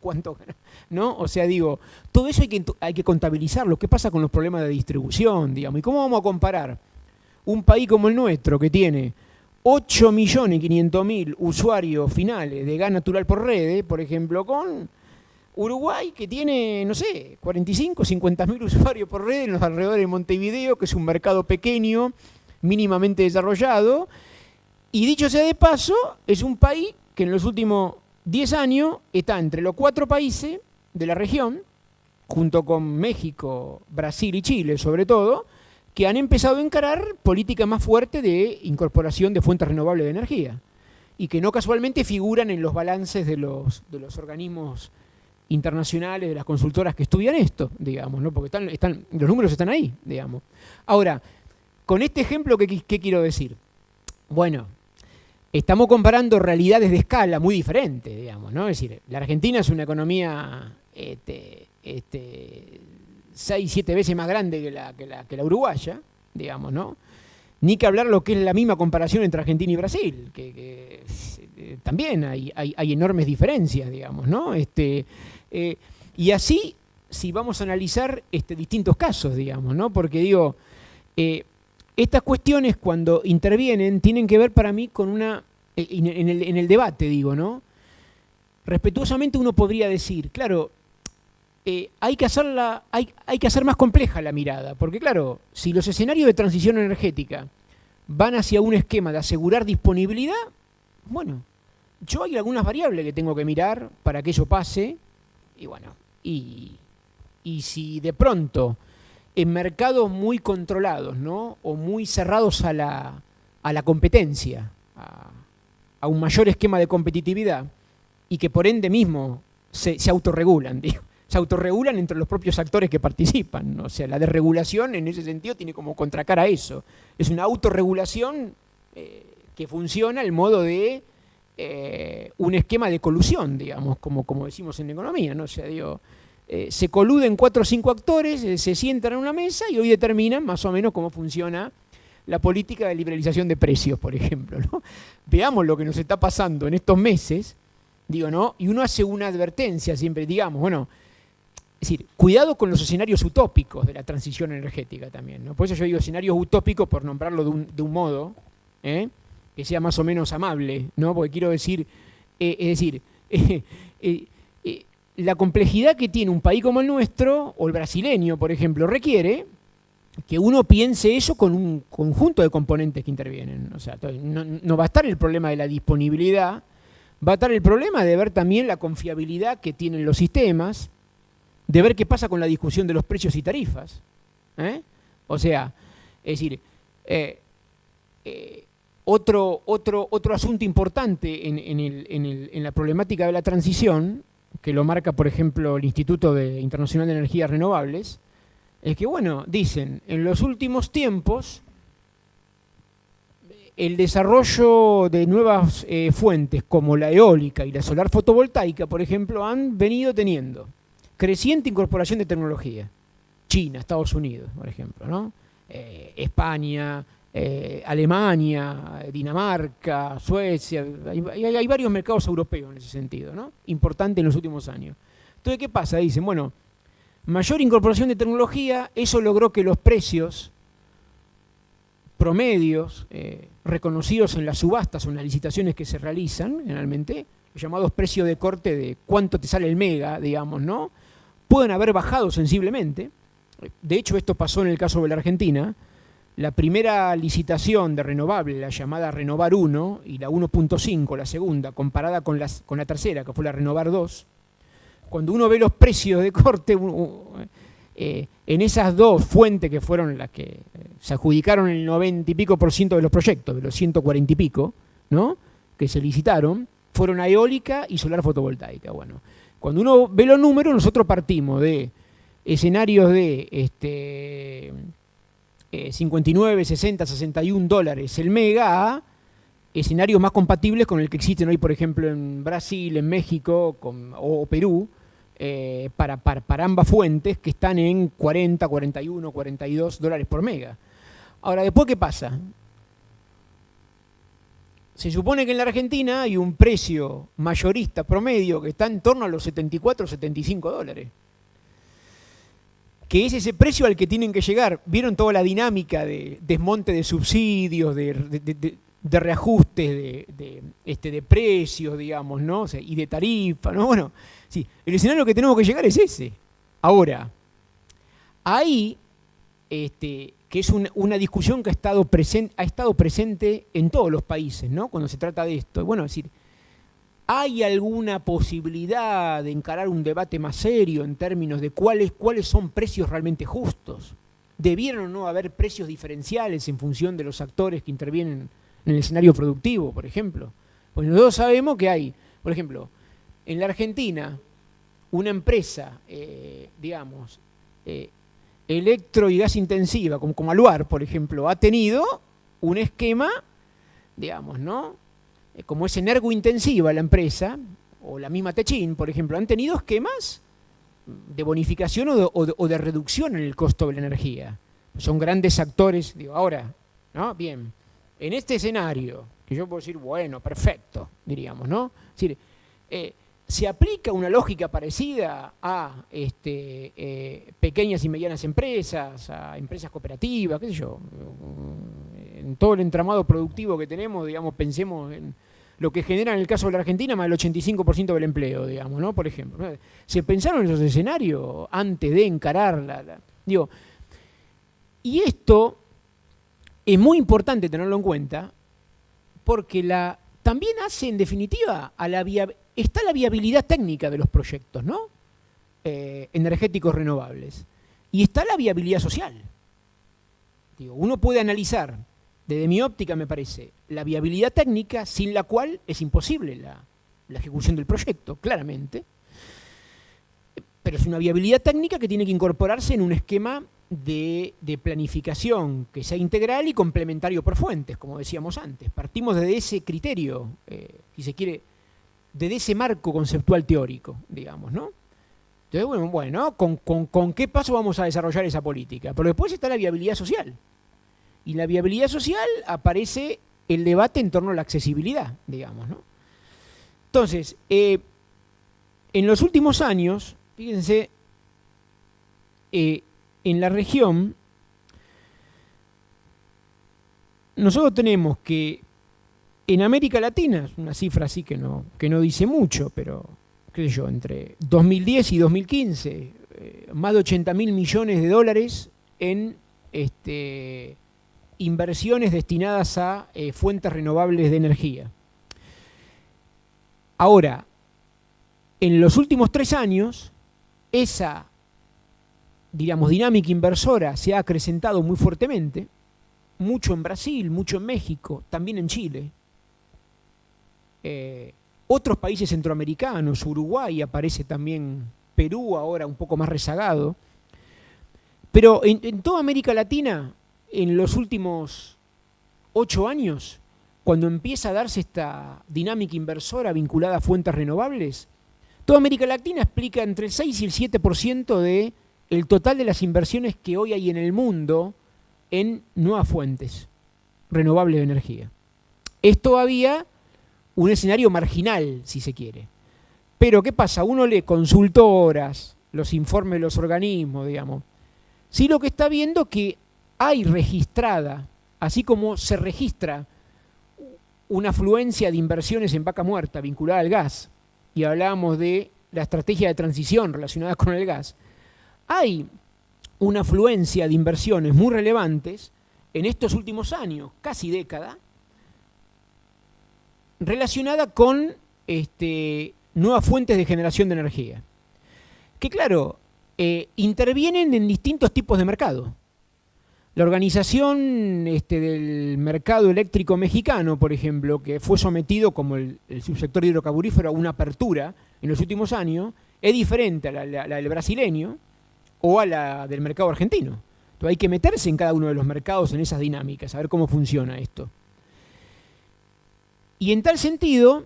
¿no? O sea, digo, todo eso hay que contabilizarlo, qué pasa con los problemas de distribución, digamos, y cómo vamos a comparar un país como el nuestro, que tiene 8.500.000 usuarios finales de gas natural por redes, por ejemplo, con Uruguay, que tiene, no sé, 45, 50.000 usuarios por red en los alrededores de Montevideo, que es un mercado pequeño, mínimamente desarrollado. Y dicho sea de paso, es un país que en los últimos 10 años está entre los 4 países de la región, junto con México, Brasil y Chile sobre todo, que han empezado a encarar políticas más fuertes de incorporación de fuentes renovables de energía y que no casualmente figuran en los balances de los organismos internacionales, de las consultoras que estudian esto, digamos, ¿no? Porque los números están ahí, digamos. Ahora, con este ejemplo, ¿qué quiero decir? Bueno, estamos comparando realidades de escala muy diferentes, digamos, ¿no? Es decir, la Argentina es una economía 6, 7 veces más grande que la uruguaya, digamos, ¿no? Ni que hablar lo que es la misma comparación entre Argentina y Brasil, que también hay enormes diferencias, digamos, ¿no? Y así, si vamos a analizar distintos casos, digamos, ¿no? Porque digo, estas cuestiones cuando intervienen tienen que ver para mí con en el debate, digo, ¿no? Respetuosamente uno podría decir, claro, hay que hacer más compleja la mirada, porque claro, si los escenarios de transición energética van hacia un esquema de asegurar disponibilidad, bueno, yo hay algunas variables que tengo que mirar para que eso pase, y bueno, y si de pronto en mercados muy controlados, ¿no? O muy cerrados a la competencia, a un mayor esquema de competitividad, y que por ende mismo se autorregulan, digo. Se autorregulan entre los propios actores que participan, ¿no? O sea, la desregulación en ese sentido tiene como contracara eso. Es una autorregulación que funciona al modo de un esquema de colusión, digamos, como decimos en economía, ¿no? O sea, digo, se coluden 4 o 5 actores, se sientan en una mesa y hoy determinan más o menos cómo funciona la política de liberalización de precios, por ejemplo, ¿no? Veamos lo que nos está pasando en estos meses, digo, ¿no? Y uno hace una advertencia siempre, digamos, bueno, es decir, cuidado con los escenarios utópicos de la transición energética también, ¿no? Por eso yo digo escenarios utópicos, por nombrarlo de un modo que sea más o menos amable, ¿no? Porque quiero decir, la complejidad que tiene un país como el nuestro, o el brasileño, por ejemplo, requiere que uno piense eso con un conjunto de componentes que intervienen. O sea, no va a estar el problema de la disponibilidad, va a estar el problema de ver también la confiabilidad que tienen los sistemas, de ver qué pasa con la discusión de los precios y tarifas. O sea, es decir, otro asunto importante en la problemática de la transición, que lo marca, por ejemplo, el Instituto Internacional de Energías Renovables, es que, bueno, dicen, en los últimos tiempos, el desarrollo de nuevas fuentes como la eólica y la solar fotovoltaica, por ejemplo, han venido teniendo creciente incorporación de tecnología. China, Estados Unidos, por ejemplo, ¿no? España, Alemania, Dinamarca, Suecia, hay varios mercados europeos en ese sentido, ¿no? Importante en los últimos años. Entonces, ¿qué pasa? Dicen, bueno, mayor incorporación de tecnología, eso logró que los precios promedios reconocidos en las subastas o en las licitaciones que se realizan, generalmente, los llamados precios de corte de cuánto te sale el mega, digamos, ¿no? Pueden haber bajado sensiblemente. De hecho, esto pasó en el caso de la Argentina. La primera licitación de renovable, la llamada Renovar 1 y la 1.5, la segunda, comparada con la tercera, que fue la Renovar 2, cuando uno ve los precios de corte en esas dos fuentes que fueron las que se adjudicaron el 90 y pico % de los proyectos, de los 140 y pico, ¿no?, que se licitaron, fueron a eólica y solar fotovoltaica. Bueno, cuando uno ve los números, nosotros partimos de escenarios de 59, 60, 61 dólares el mega a escenarios más compatibles con el que existen hoy, por ejemplo, en Brasil, en México o Perú, para ambas fuentes, que están en 40, 41, 42 dólares por mega. Ahora, ¿después qué pasa? Se supone que en la Argentina hay un precio mayorista promedio que está en torno a los 74 o 75 dólares. Que es ese precio al que tienen que llegar. ¿Vieron toda la dinámica de desmonte de subsidios, de reajustes de precios, digamos, ¿no? O sea, y de tarifa, ¿no? Bueno, sí, el escenario que tenemos que llegar es ese. Ahora, ahí, que es una discusión que ha estado presente en todos los países, ¿no?, cuando se trata de esto. Bueno, es decir, ¿hay alguna posibilidad de encarar un debate más serio en términos de cuáles son precios realmente justos? ¿Debieran o no haber precios diferenciales en función de los actores que intervienen en el escenario productivo, por ejemplo? Pues nosotros sabemos que hay, por ejemplo, en la Argentina, una empresa, electro y gas intensiva, como Aluar, por ejemplo, ha tenido un esquema, digamos, ¿no?, como es energointensiva la empresa, o la misma Techin, por ejemplo, han tenido esquemas de bonificación o de reducción en el costo de la energía. Son grandes actores. Ahora, ¿no?, bien, en este escenario, que yo puedo decir, bueno, perfecto, diríamos, ¿no? Es decir, se aplica una lógica parecida a pequeñas y medianas empresas, a empresas cooperativas, qué sé yo, en todo el entramado productivo que tenemos, digamos, pensemos en lo que genera en el caso de la Argentina más del 85% del empleo, digamos, ¿no? Por ejemplo, ¿no? ¿Se pensaron en esos escenarios antes de encarar y esto es muy importante tenerlo en cuenta porque también hace, en definitiva, está la viabilidad técnica de los proyectos, ¿no?, energéticos renovables, y está la viabilidad social. Uno puede analizar, desde mi óptica me parece, la viabilidad técnica, sin la cual es imposible la ejecución del proyecto, claramente, pero es una viabilidad técnica que tiene que incorporarse en un esquema de planificación que sea integral y complementario por fuentes, como decíamos antes. Partimos desde ese criterio, si se quiere, desde ese marco conceptual teórico, digamos, ¿no? Entonces, bueno, ¿con qué paso vamos a desarrollar esa política? Pero después está la viabilidad social. Y en la viabilidad social aparece el debate en torno a la accesibilidad, digamos, ¿no? Entonces, en los últimos años, fíjense, en la región, nosotros tenemos que en América Latina, una cifra así que no dice mucho, pero qué sé yo, entre 2010 y 2015, más de 80.000 millones de dólares en inversiones destinadas a fuentes renovables de energía. Ahora, en los últimos 3 años, esa, digamos, dinámica inversora se ha acrecentado muy fuertemente, mucho en Brasil, mucho en México, también en Chile. Otros países centroamericanos, Uruguay, aparece también Perú, ahora un poco más rezagado. Pero en toda América Latina, en los últimos 8 años, cuando empieza a darse esta dinámica inversora vinculada a fuentes renovables, toda América Latina explica entre el 6 y el 7% de el total de las inversiones que hoy hay en el mundo en nuevas fuentes renovables de energía. Es todavía un escenario marginal, si se quiere. Pero, ¿qué pasa? Uno lee consultoras, los informes de los organismos, digamos. Sí, lo que está viendo que hay registrada, así como se registra una afluencia de inversiones en vaca muerta vinculada al gas, y hablábamos de la estrategia de transición relacionada con el gas, hay una afluencia de inversiones muy relevantes en estos últimos años, casi década, relacionada con nuevas fuentes de generación de energía. Que claro, intervienen en distintos tipos de mercado. La organización del mercado eléctrico mexicano, por ejemplo, que fue sometido como el subsector hidrocarburífero a una apertura en los últimos años, es diferente a la del brasileño o a la del mercado argentino. Entonces hay que meterse en cada uno de los mercados en esas dinámicas, a ver cómo funciona esto. Y en tal sentido,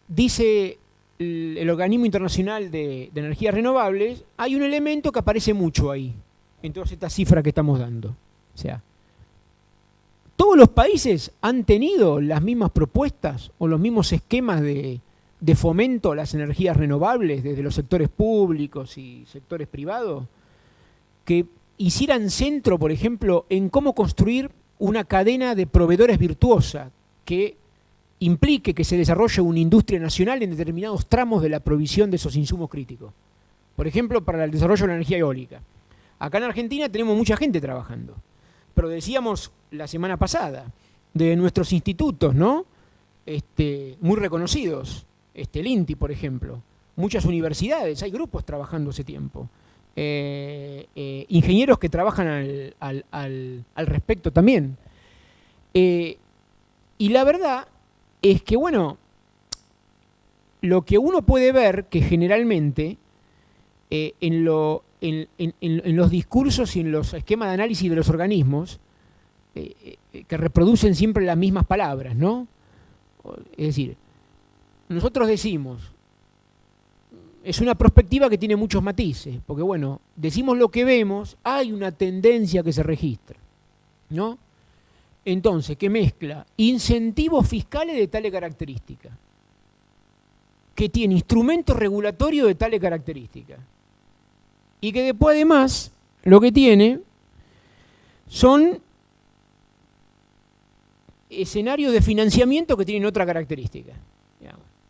dice el Organismo Internacional de Energías Renovables, hay un elemento que aparece mucho ahí, en todas estas cifras que estamos dando. O sea, todos los países han tenido las mismas propuestas o los mismos esquemas de fomento a las energías renovables desde los sectores públicos y sectores privados, que hicieran centro, por ejemplo, en cómo construir una cadena de proveedores virtuosa que implique que se desarrolle una industria nacional en determinados tramos de la provisión de esos insumos críticos. Por ejemplo, para el desarrollo de la energía eólica. Acá en Argentina tenemos mucha gente trabajando. Pero decíamos la semana pasada, de nuestros institutos, ¿no? Muy reconocidos, el INTI, por ejemplo, muchas universidades, hay grupos trabajando hace tiempo, ingenieros que trabajan al respecto también. Y la verdad es que, bueno, lo que uno puede ver que generalmente en los discursos y en los esquemas de análisis de los organismos que reproducen siempre las mismas palabras, ¿no? Es decir, nosotros decimos, es una perspectiva que tiene muchos matices, porque bueno, decimos lo que vemos, hay una tendencia que se registra, ¿no? Entonces, que mezcla incentivos fiscales de tales características, que tiene instrumentos regulatorios de tales características, y que después además lo que tiene son escenarios de financiamiento que tienen otra característica.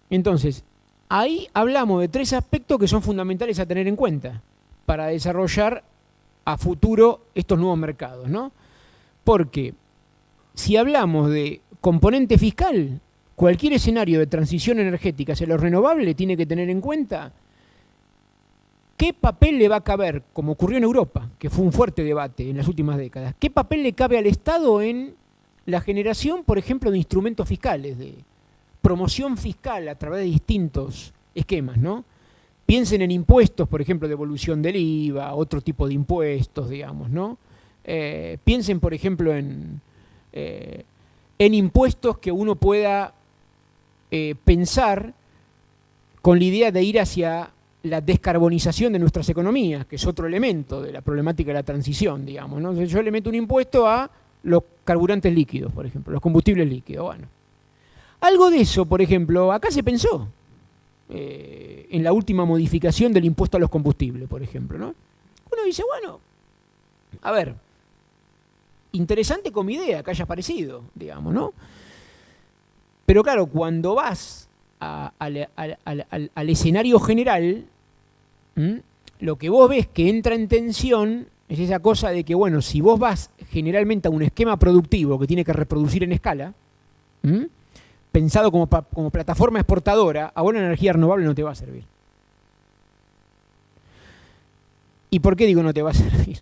Entonces, ahí hablamos de tres aspectos que son fundamentales a tener en cuenta para desarrollar a futuro estos nuevos mercados, ¿no? Porque si hablamos de componente fiscal, cualquier escenario de transición energética hacia lo renovable tiene que tener en cuenta qué papel le va a caber, como ocurrió en Europa, que fue un fuerte debate en las últimas décadas, qué papel le cabe al Estado en la generación, por ejemplo, de instrumentos fiscales, de promoción fiscal a través de distintos esquemas, ¿no? Piensen en impuestos, por ejemplo, devolución del IVA, otro tipo de impuestos, digamos, ¿no? Piensen, por ejemplo, en impuestos que uno pueda pensar con la idea de ir hacia la descarbonización de nuestras economías, que es otro elemento de la problemática de la transición, digamos, ¿no? Yo le meto un impuesto a los carburantes líquidos, por ejemplo, los combustibles líquidos. Bueno, algo de eso, por ejemplo, acá se pensó en la última modificación del impuesto a los combustibles, por ejemplo, ¿no? Uno dice, bueno, a ver, interesante como idea que haya aparecido, digamos, ¿no? Pero claro, cuando vas al escenario general, lo que vos ves que entra en tensión es esa cosa de que, bueno, si vos vas generalmente a un esquema productivo que tiene que reproducir en escala, pensado como plataforma exportadora, a buena energía renovable no te va a servir. ¿Y por qué digo no te va a servir?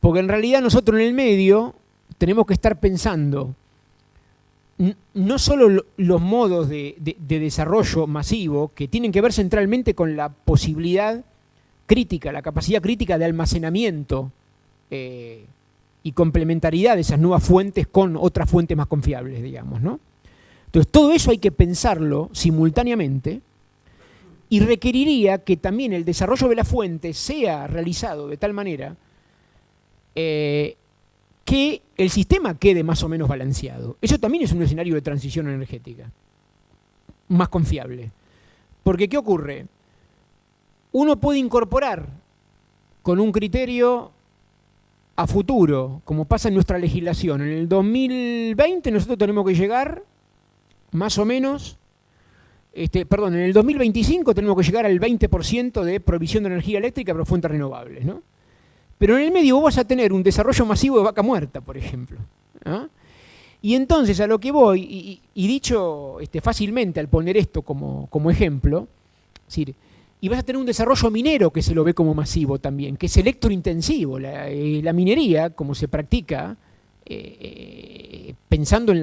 Porque en realidad nosotros en el medio tenemos que estar pensando no solo los modos de desarrollo masivo, que tienen que ver centralmente con la posibilidad crítica, la capacidad crítica de almacenamiento y complementariedad de esas nuevas fuentes con otras fuentes más confiables, digamos, ¿no? Entonces, todo eso hay que pensarlo simultáneamente y requeriría que también el desarrollo de la fuente sea realizado de tal manera que el sistema quede más o menos balanceado. Eso también es un escenario de transición energética, más confiable. Porque ¿qué ocurre? Uno puede incorporar con un criterio a futuro, como pasa en nuestra legislación. En el 2020 nosotros tenemos que llegar más o menos, en el 2025 tenemos que llegar al 20% de provisión de energía eléctrica por fuentes renovables, ¿no? Pero en el medio vos vas a tener un desarrollo masivo de vaca muerta, por ejemplo, ¿no? Y entonces a lo que voy, y dicho fácilmente al poner esto como ejemplo, es decir, y vas a tener un desarrollo minero que se lo ve como masivo también, que es electrointensivo. La minería, como se practica, pensando en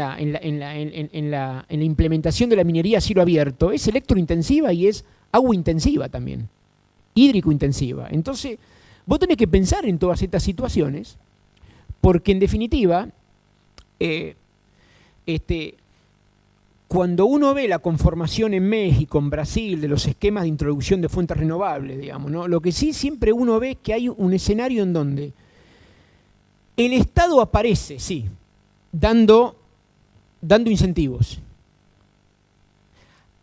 la implementación de la minería a cielo abierto, es electrointensiva y es aguaintensiva también, hídrico-intensiva. Entonces, vos tenés que pensar en todas estas situaciones, porque en definitiva, cuando uno ve la conformación en México, en Brasil, de los esquemas de introducción de fuentes renovables, digamos, ¿no? Lo que sí siempre uno ve es que hay un escenario en donde el Estado aparece, sí, dando incentivos.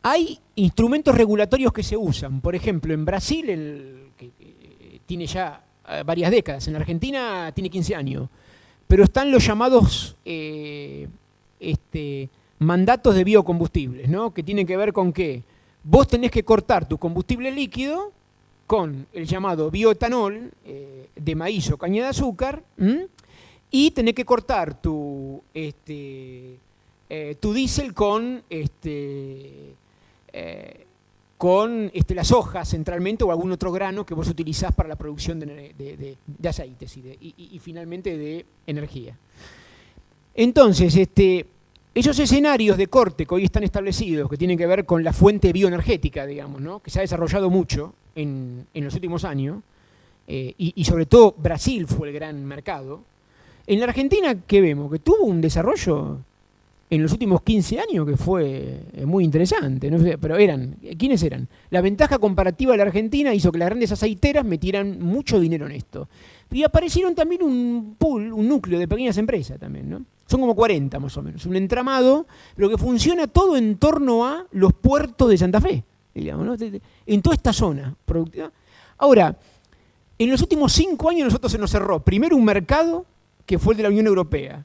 Hay instrumentos regulatorios que se usan. Por ejemplo, en Brasil, que tiene ya varias décadas, en Argentina tiene 15 años, pero están los llamados mandatos de biocombustibles, ¿no? Que tienen que ver con que vos tenés que cortar tu combustible líquido con el llamado bioetanol de maíz o caña de azúcar, y tenés que cortar tu diésel con las hojas centralmente o algún otro grano que vos utilizás para la producción de aceites y finalmente de energía. Entonces, esos escenarios de corte que hoy están establecidos, que tienen que ver con la fuente bioenergética, digamos, ¿no? Que se ha desarrollado mucho en los últimos años, y sobre todo Brasil fue el gran mercado. En la Argentina, ¿qué vemos? Que tuvo un desarrollo en los últimos 15 años que fue muy interesante, ¿no? Pero ¿quiénes eran? La ventaja comparativa de la Argentina hizo que las grandes aceiteras metieran mucho dinero en esto. Y aparecieron también un núcleo de pequeñas empresas también, ¿no? Son como 40 más o menos, un entramado, pero que funciona todo en torno a los puertos de Santa Fe, digamos, ¿no? En toda esta zona productiva. Ahora, en los últimos 5 años nosotros se nos cerró primero un mercado que fue el de la Unión Europea,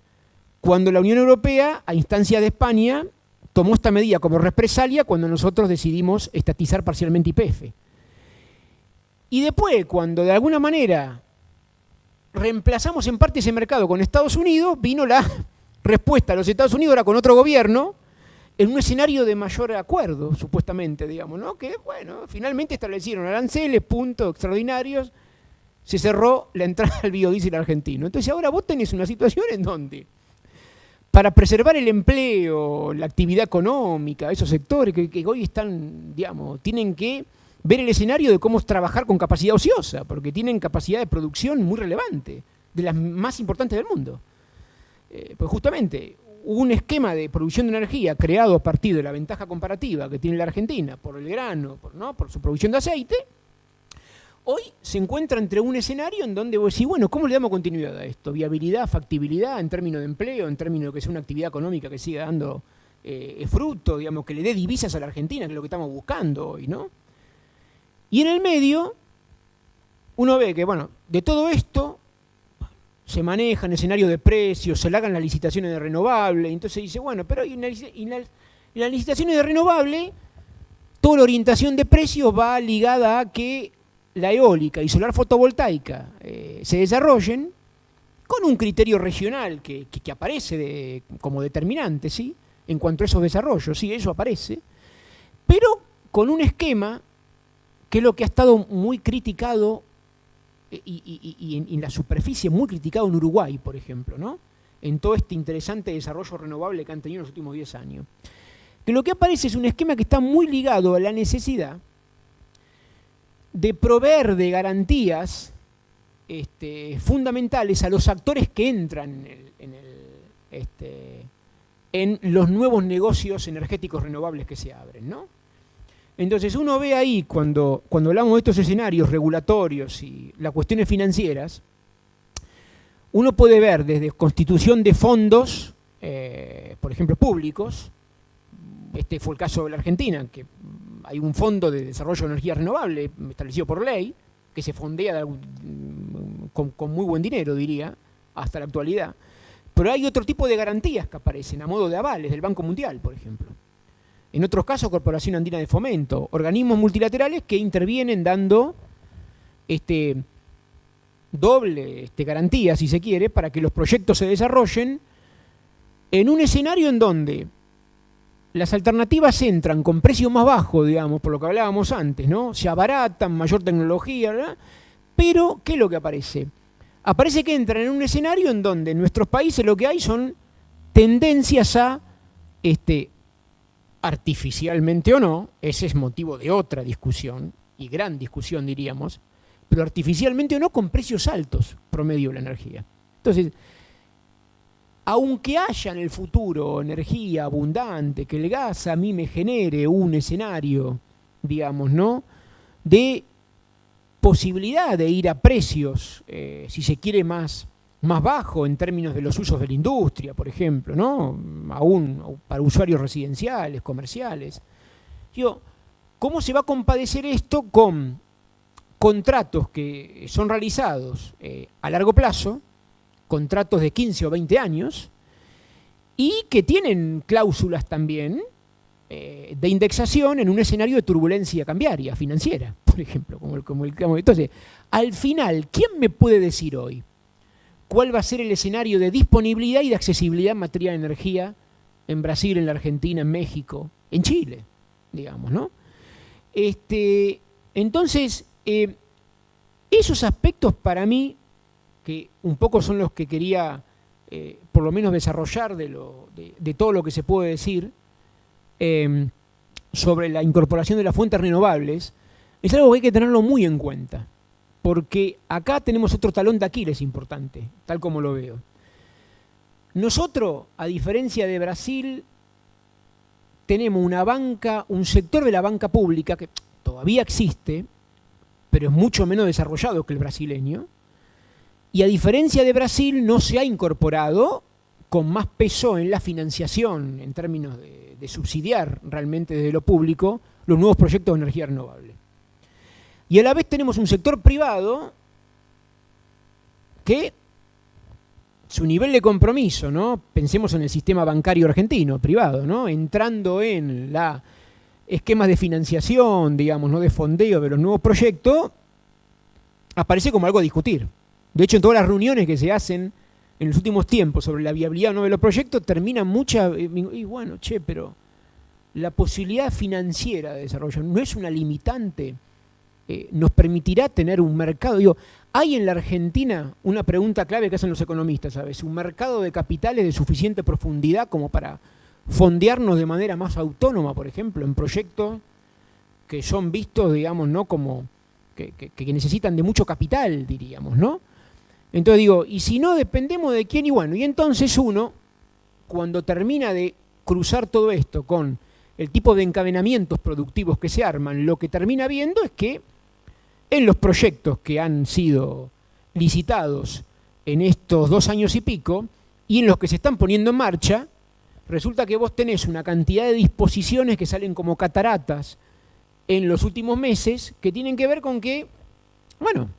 cuando la Unión Europea, a instancia de España, tomó esta medida como represalia cuando nosotros decidimos estatizar parcialmente YPF. Y después, cuando de alguna manera reemplazamos en parte ese mercado con Estados Unidos, vino la respuesta a los Estados Unidos, ahora con otro gobierno, en un escenario de mayor acuerdo, supuestamente, digamos, ¿no? Que, bueno, finalmente establecieron aranceles, puntos extraordinarios, se cerró la entrada al biodiesel argentino. Entonces ahora vos tenés una situación en donde, para preservar el empleo, la actividad económica, esos sectores que hoy están, digamos, tienen que ver el escenario de cómo trabajar con capacidad ociosa, porque tienen capacidad de producción muy relevante, de las más importantes del mundo. Pues justamente un esquema de producción de energía creado a partir de la ventaja comparativa que tiene la Argentina por el grano, por su producción de aceite, hoy se encuentra entre un escenario en donde vos decís, bueno, ¿cómo le damos continuidad a esto? Viabilidad, factibilidad en términos de empleo, en términos de que sea una actividad económica que siga dando fruto, digamos, que le dé divisas a la Argentina, que es lo que estamos buscando hoy, ¿no? Y en el medio, uno ve que, bueno, de todo esto se manejan escenarios de precios, se le hagan las licitaciones de renovables, y entonces dice, bueno, pero en las licitaciones de renovables, toda la orientación de precios va ligada a que la eólica y solar fotovoltaica se desarrollen con un criterio regional que aparece como determinante, ¿sí? En cuanto a esos desarrollos, sí, eso aparece, pero con un esquema que es lo que ha estado muy criticado y en la superficie muy criticado en Uruguay, por ejemplo, ¿no? En todo este interesante desarrollo renovable que han tenido en los últimos 10 años. Que lo que aparece es un esquema que está muy ligado a la necesidad de proveer de garantías fundamentales a los actores que entran en los nuevos negocios energéticos renovables que se abren, ¿no? Entonces uno ve ahí, cuando hablamos de estos escenarios regulatorios y las cuestiones financieras, uno puede ver desde constitución de fondos, por ejemplo, públicos. Este fue el caso de la Argentina, que hay un fondo de desarrollo de energía renovable establecido por ley, que se fondea con muy buen dinero, diría, hasta la actualidad. Pero hay otro tipo de garantías que aparecen a modo de avales del Banco Mundial, por ejemplo. En otros casos, Corporación Andina de Fomento, organismos multilaterales que intervienen dando doble garantía, si se quiere, para que los proyectos se desarrollen en un escenario en donde las alternativas entran con precio más bajo, digamos, por lo que hablábamos antes, ¿no? Se abaratan, mayor tecnología, ¿verdad? Pero, ¿qué es lo que aparece? Aparece que entran en un escenario en donde en nuestros países lo que hay son tendencias a, artificialmente o no, ese es motivo de otra discusión, y gran discusión diríamos, pero artificialmente o no con precios altos promedio de la energía. Entonces, aunque haya en el futuro energía abundante, que el gas a mí me genere un escenario, digamos, ¿no?, de posibilidad de ir a precios, si se quiere, más bajo en términos de los usos de la industria, por ejemplo, ¿no?, aún para usuarios residenciales, comerciales. ¿Cómo se va a compadecer esto con contratos que son realizados a largo plazo, contratos de 15 o 20 años, y que tienen cláusulas también de indexación en un escenario de turbulencia cambiaria, financiera, por ejemplo, como el que entonces, al final, ¿quién me puede decir hoy cuál va a ser el escenario de disponibilidad y de accesibilidad en materia de energía en Brasil, en la Argentina, en México, en Chile, digamos, ¿no? Entonces, esos aspectos para mí, que un poco son los que quería por lo menos desarrollar de todo lo que se puede decir sobre la incorporación de las fuentes renovables, es algo que hay que tenerlo muy en cuenta, porque acá tenemos otro talón de Aquiles importante, tal como lo veo. Nosotros, a diferencia de Brasil, tenemos un sector de la banca pública que todavía existe, pero es mucho menos desarrollado que el brasileño, y a diferencia de Brasil no se ha incorporado con más peso en la financiación, en términos de subsidiar realmente desde lo público los nuevos proyectos de energía renovable. Y a la vez tenemos un sector privado que su nivel de compromiso, ¿no?, pensemos en el sistema bancario argentino, privado, ¿no?, entrando en la esquemas de financiación, digamos, ¿no?, de fondeo de los nuevos proyectos, aparece como algo a discutir. De hecho, en todas las reuniones que se hacen en los últimos tiempos sobre la viabilidad o no de los proyectos, terminan muchas, y bueno, pero la posibilidad financiera de desarrollo no es una limitante, nos permitirá tener un mercado. Hay en la Argentina una pregunta clave que hacen los economistas, ¿sabes? Un mercado de capitales de suficiente profundidad como para fondearnos de manera más autónoma, por ejemplo, en proyectos que son vistos, digamos, ¿no?, como que necesitan de mucho capital, diríamos, ¿no? Entonces digo, y si no dependemos de quién, y bueno, y entonces uno, cuando termina de cruzar todo esto con el tipo de encadenamientos productivos que se arman, lo que termina viendo es que en los proyectos que han sido licitados en estos 2 años y pico, y en los que se están poniendo en marcha, resulta que vos tenés una cantidad de disposiciones que salen como cataratas en los últimos meses, que tienen que ver con que, bueno,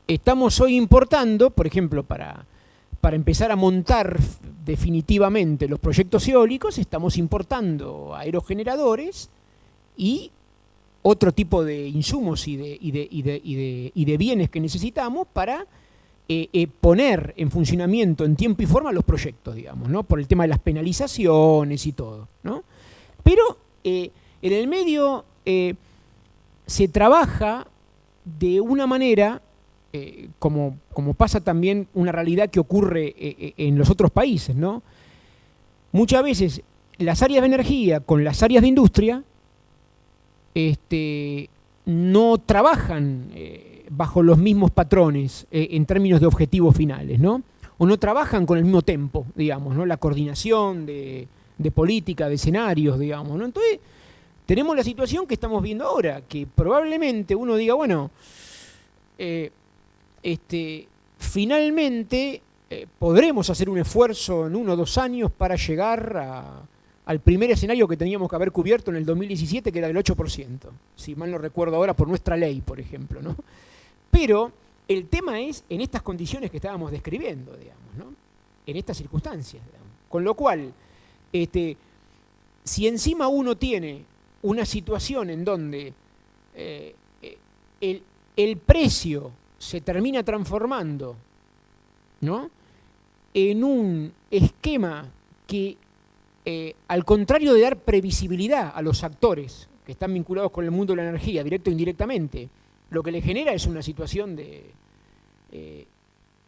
estamos hoy importando, por ejemplo, para empezar a montar definitivamente los proyectos eólicos, estamos importando aerogeneradores y otro tipo de insumos y de bienes que necesitamos para poner en funcionamiento en tiempo y forma los proyectos, digamos, ¿no?, por el tema de las penalizaciones y todo, ¿no? Pero en el medio se trabaja de una manera, como pasa también una realidad que ocurre en los otros países, ¿no? Muchas veces las áreas de energía con las áreas de industria no trabajan bajo los mismos patrones en términos de objetivos finales, ¿no? O no trabajan con el mismo tempo, digamos, ¿no? La coordinación de política, de escenarios, digamos, ¿no? Entonces, tenemos la situación que estamos viendo ahora, que probablemente uno diga, bueno, finalmente podremos hacer un esfuerzo en 1 o 2 años para llegar al primer escenario que teníamos que haber cubierto en el 2017, que era del 8%, si mal no recuerdo ahora, por nuestra ley, por ejemplo, ¿no? Pero el tema es en estas condiciones que estábamos describiendo, digamos, ¿no? En estas circunstancias, digamos. Con lo cual, si encima uno tiene una situación en donde el precio se termina transformando, ¿no?, en un esquema que, al contrario de dar previsibilidad a los actores que están vinculados con el mundo de la energía, directo o indirectamente, lo que le genera es una situación de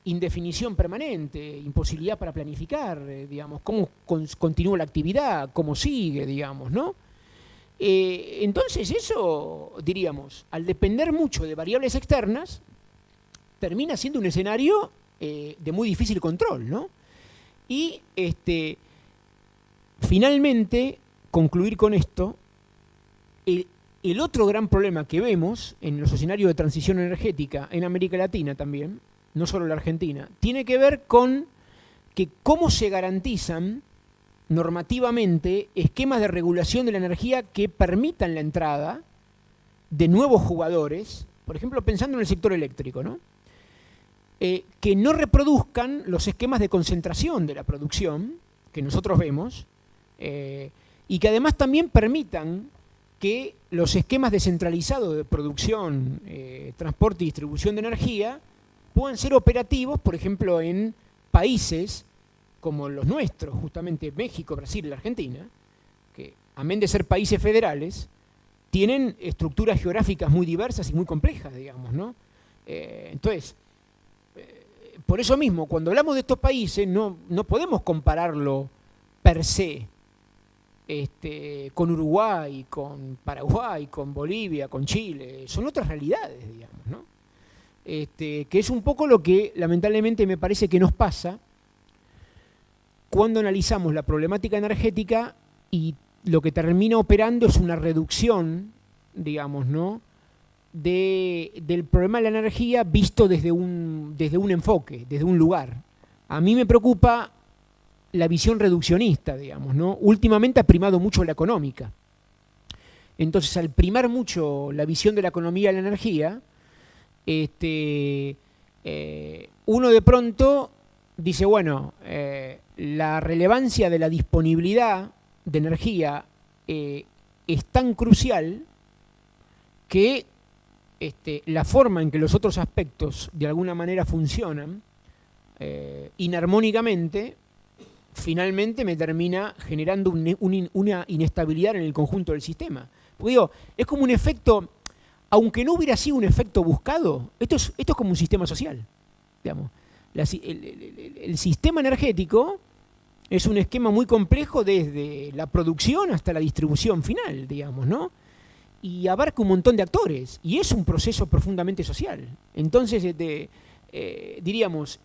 indefinición permanente, imposibilidad para planificar, digamos, cómo continúa la actividad, cómo sigue, digamos, ¿no? Entonces eso, diríamos, al depender mucho de variables externas, termina siendo un escenario de muy difícil control, ¿no? Y finalmente, concluir con esto, el otro gran problema que vemos en los escenarios de transición energética en América Latina también, no solo la Argentina, tiene que ver con que cómo se garantizan normativamente esquemas de regulación de la energía que permitan la entrada de nuevos jugadores, por ejemplo, pensando en el sector eléctrico, ¿no?, que no reproduzcan los esquemas de concentración de la producción que nosotros vemos, y que además también permitan que los esquemas descentralizados de producción, transporte y distribución de energía puedan ser operativos, por ejemplo, en países como los nuestros, justamente México, Brasil y la Argentina, que, amén de ser países federales, tienen estructuras geográficas muy diversas y muy complejas, digamos, ¿no? Entonces, por eso mismo, cuando hablamos de estos países, no podemos compararlo per se con Uruguay, con Paraguay, con Bolivia, con Chile. Son otras realidades, digamos, ¿no? Que es un poco lo que lamentablemente me parece que nos pasa cuando analizamos la problemática energética y lo que termina operando es una reducción, digamos, ¿no?, del problema de la energía visto desde un enfoque, desde un lugar. A mí me preocupa la visión reduccionista, digamos, ¿no? Últimamente ha primado mucho la económica. Entonces, al primar mucho la visión de la economía de la energía, uno de pronto dice, bueno, la relevancia de la disponibilidad de energía es tan crucial que la forma en que los otros aspectos de alguna manera funcionan inarmónicamente, finalmente me termina generando una inestabilidad en el conjunto del sistema. Porque digo, es como un efecto, aunque no hubiera sido un efecto buscado, esto es como un sistema social, digamos. El sistema energético es un esquema muy complejo desde la producción hasta la distribución final, digamos, ¿no? Y abarca un montón de actores, y es un proceso profundamente social. Entonces, diríamos,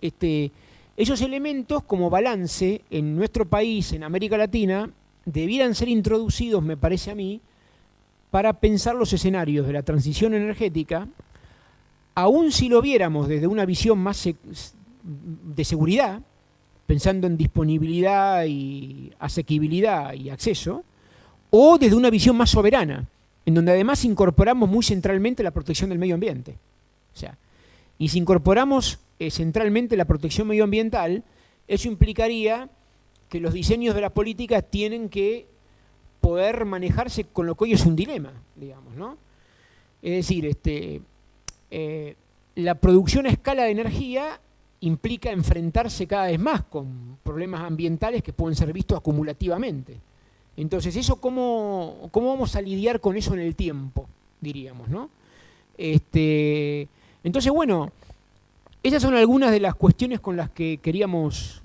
esos elementos como balance en nuestro país, en América Latina, debieran ser introducidos, me parece a mí, para pensar los escenarios de la transición energética, aun si lo viéramos desde una visión más de seguridad, pensando en disponibilidad y asequibilidad y acceso, o desde una visión más soberana, en donde además incorporamos muy centralmente la protección del medio ambiente. O sea, y si incorporamos centralmente la protección medioambiental, eso implicaría que los diseños de la política tienen que poder manejarse con lo que hoy es un dilema, digamos, ¿no? Es decir, la producción a escala de energía implica enfrentarse cada vez más con problemas ambientales que pueden ser vistos acumulativamente. Entonces, eso ¿cómo vamos a lidiar con eso en el tiempo? Diríamos, ¿no? Entonces, bueno, esas son algunas de las cuestiones con las que queríamos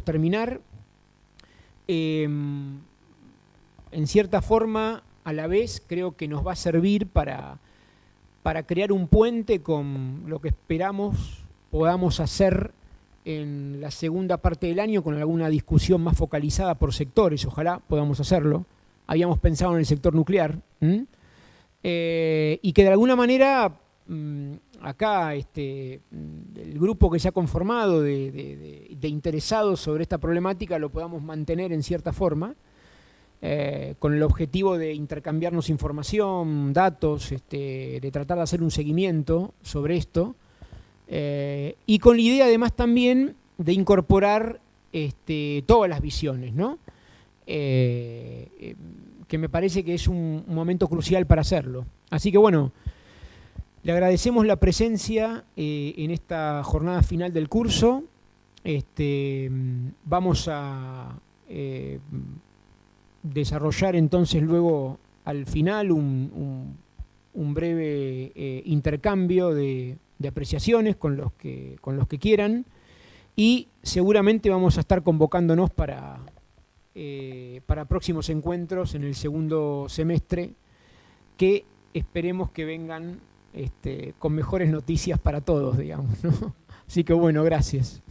terminar. En cierta forma, a la vez, creo que nos va a servir para crear un puente con lo que esperamos podamos hacer en la segunda parte del año con alguna discusión más focalizada por sectores, ojalá podamos hacerlo, habíamos pensado en el sector nuclear, y que de alguna manera acá el grupo que se ha conformado de interesados sobre esta problemática lo podamos mantener en cierta forma, con el objetivo de intercambiarnos información, datos, de tratar de hacer un seguimiento sobre esto, y con la idea además también de incorporar todas las visiones, ¿no? Que me parece que es un momento crucial para hacerlo. Así que bueno, le agradecemos la presencia en esta jornada final del curso. Vamos a desarrollar entonces luego al final un breve intercambio de apreciaciones con los que quieran, y seguramente vamos a estar convocándonos para próximos encuentros en el segundo semestre, que esperemos que vengan con mejores noticias para todos, digamos, ¿no? Así que bueno, gracias.